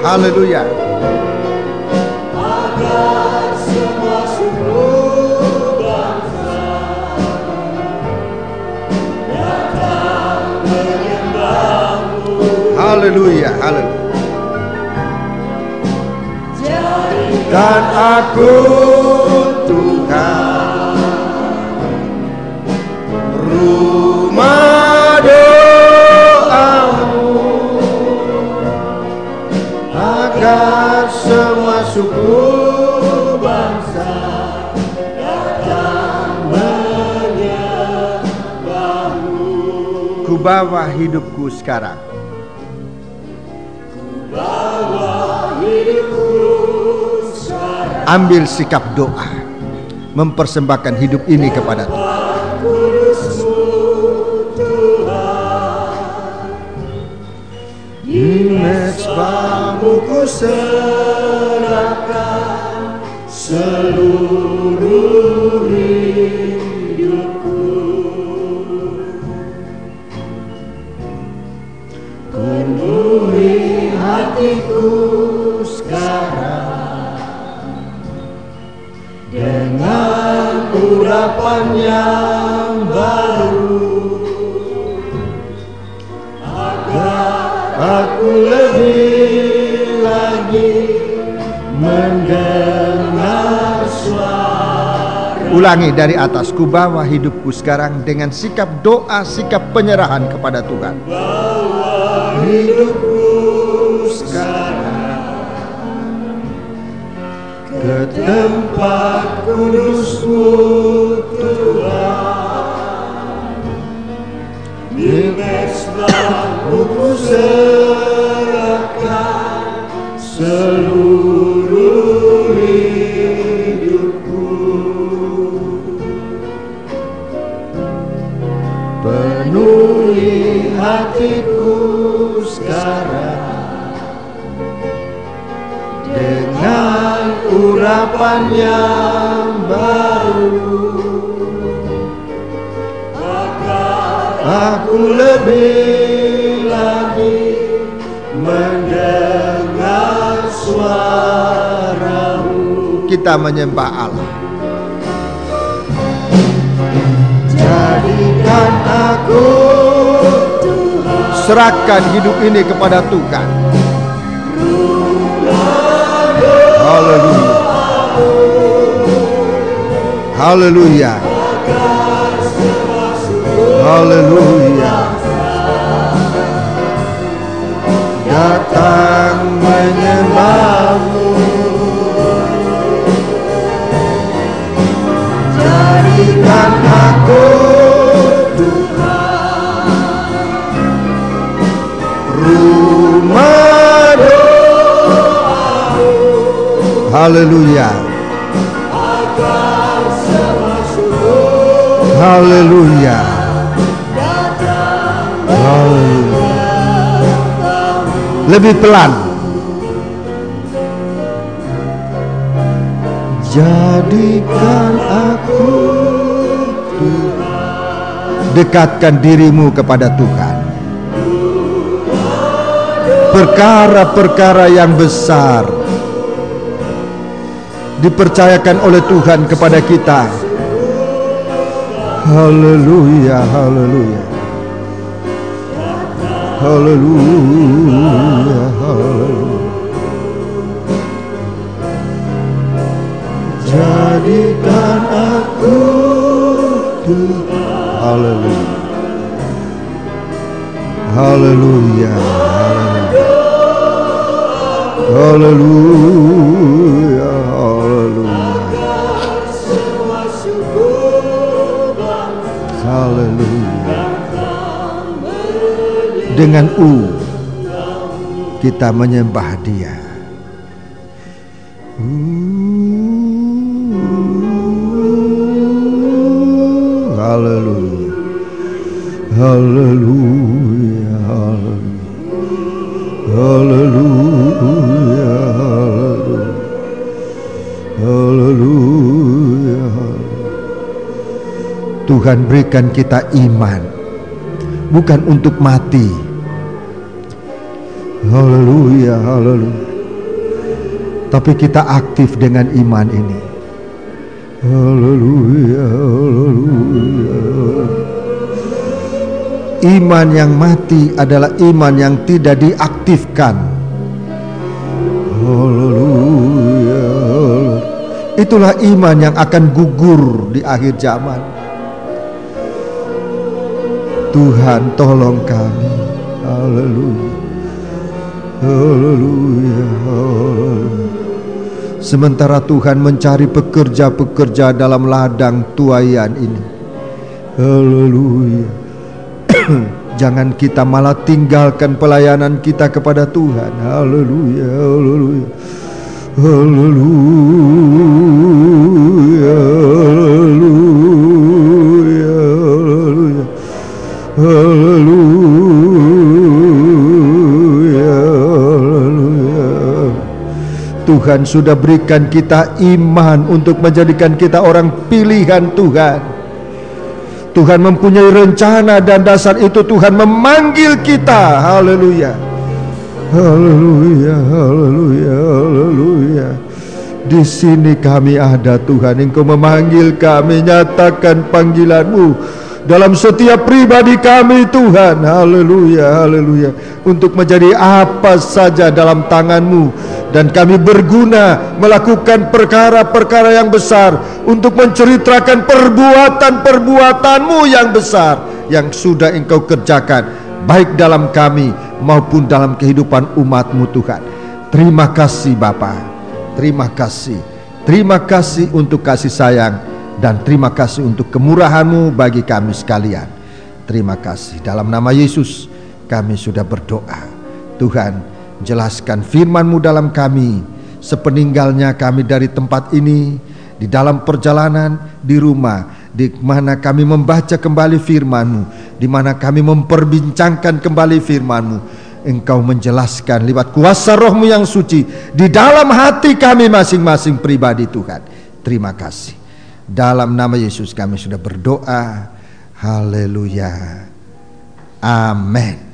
Haleluya. Agar semua suku bangsa datang menyembah-Mu. Haleluya, haleluya. Jadikan aku Tuhan rumah doa-Mu, agar semua suku bangsa datang menyembah-Mu. Ku bawa hidupku sekarang. Bawa hidupku sekarang. Ambil sikap doa, mempersembahkan hidup ini kepada Tuhan. Kudus-Mu Tuhan, di mezbah-Mu ku serahkan seluruh hidupku. Penuhi hatiku sekarang dengan urapan yang baru, agar aku lebih lagi mendengar suara. Ulangi dari atas. Ku bawa hidupku sekarang dengan sikap doa, sikap penyerahan kepada Tuhan. Bawa hidupku sekarang ke tempat kudus-Mu Tuhan, di mezbah-Mu ku serahkan seluruh hidupku. hatiku sekarang dengan urapan yang baru, aku lebih lagi mendengar suara-Mu. Kita menyembah Allah. Jadikan aku Tuhan, serahkan hidup ini kepada Tuhan. Haleluya. Haleluya. Haleluya. datang menyembah-Mu. Jadikan aku rumah doa-Mu. Haleluya. Agar semua syukur Haleluya. Haleluya. Lebih pelan. jadikan aku Dekatkan dirimu kepada Tuhan. Perkara-perkara yang besar dipercayakan oleh Tuhan kepada kita. Haleluya, haleluya. Haleluya, haleluya. jadikan aku Tuhan. Haleluya. Haleluya. Haleluya. Haleluya. Haleluya. Dengan kita menyembah Dia. Haleluya. Haleluya. Haleluya. Haleluya. Tuhan berikan kita iman, bukan untuk mati. Haleluya, haleluya. Tapi kita aktif dengan iman ini. Haleluya, haleluya. Iman yang mati adalah iman yang tidak diaktifkan. Haleluya. Itulah iman yang akan gugur di akhir zaman. Tuhan tolong kami. Haleluya. Haleluya. Haleluya. Sementara Tuhan mencari pekerja-pekerja dalam ladang tuaian ini. Haleluya. Jangan kita malah tinggalkan pelayanan kita kepada Tuhan. Haleluya, haleluya. Haleluya, haleluya, haleluya. Haleluya, haleluya. Tuhan sudah berikan kita iman untuk menjadikan kita orang pilihan Tuhan. Tuhan mempunyai rencana dan dasar itu Tuhan memanggil kita. Haleluya. Haleluya, haleluya, haleluya. Di sini kami ada Tuhan. Engkau memanggil kami, nyatakan panggilan-Mu dalam setiap pribadi kami Tuhan. Haleluya, haleluya. Untuk menjadi apa saja dalam tangan-Mu. Dan kami berguna melakukan perkara-perkara yang besar untuk menceritakan perbuatan-perbuatan-Mu yang besar yang sudah Engkau kerjakan, baik dalam kami maupun dalam kehidupan umat-Mu Tuhan. Terima kasih Bapa. Terima kasih. Terima kasih untuk kasih sayang dan terima kasih untuk kemurahan-Mu bagi kami sekalian. Terima kasih. Dalam nama Yesus kami sudah berdoa. Tuhan, jelaskan firman-Mu dalam kami, sepeninggalnya kami dari tempat ini, di dalam perjalanan, di rumah, di mana kami membaca kembali firman-Mu, di mana kami memperbincangkan kembali firman-Mu. Engkau menjelaskan lewat kuasa Roh-Mu yang suci di dalam hati kami masing-masing pribadi Tuhan. Terima kasih. Dalam nama Yesus kami sudah berdoa. Haleluya. Amin.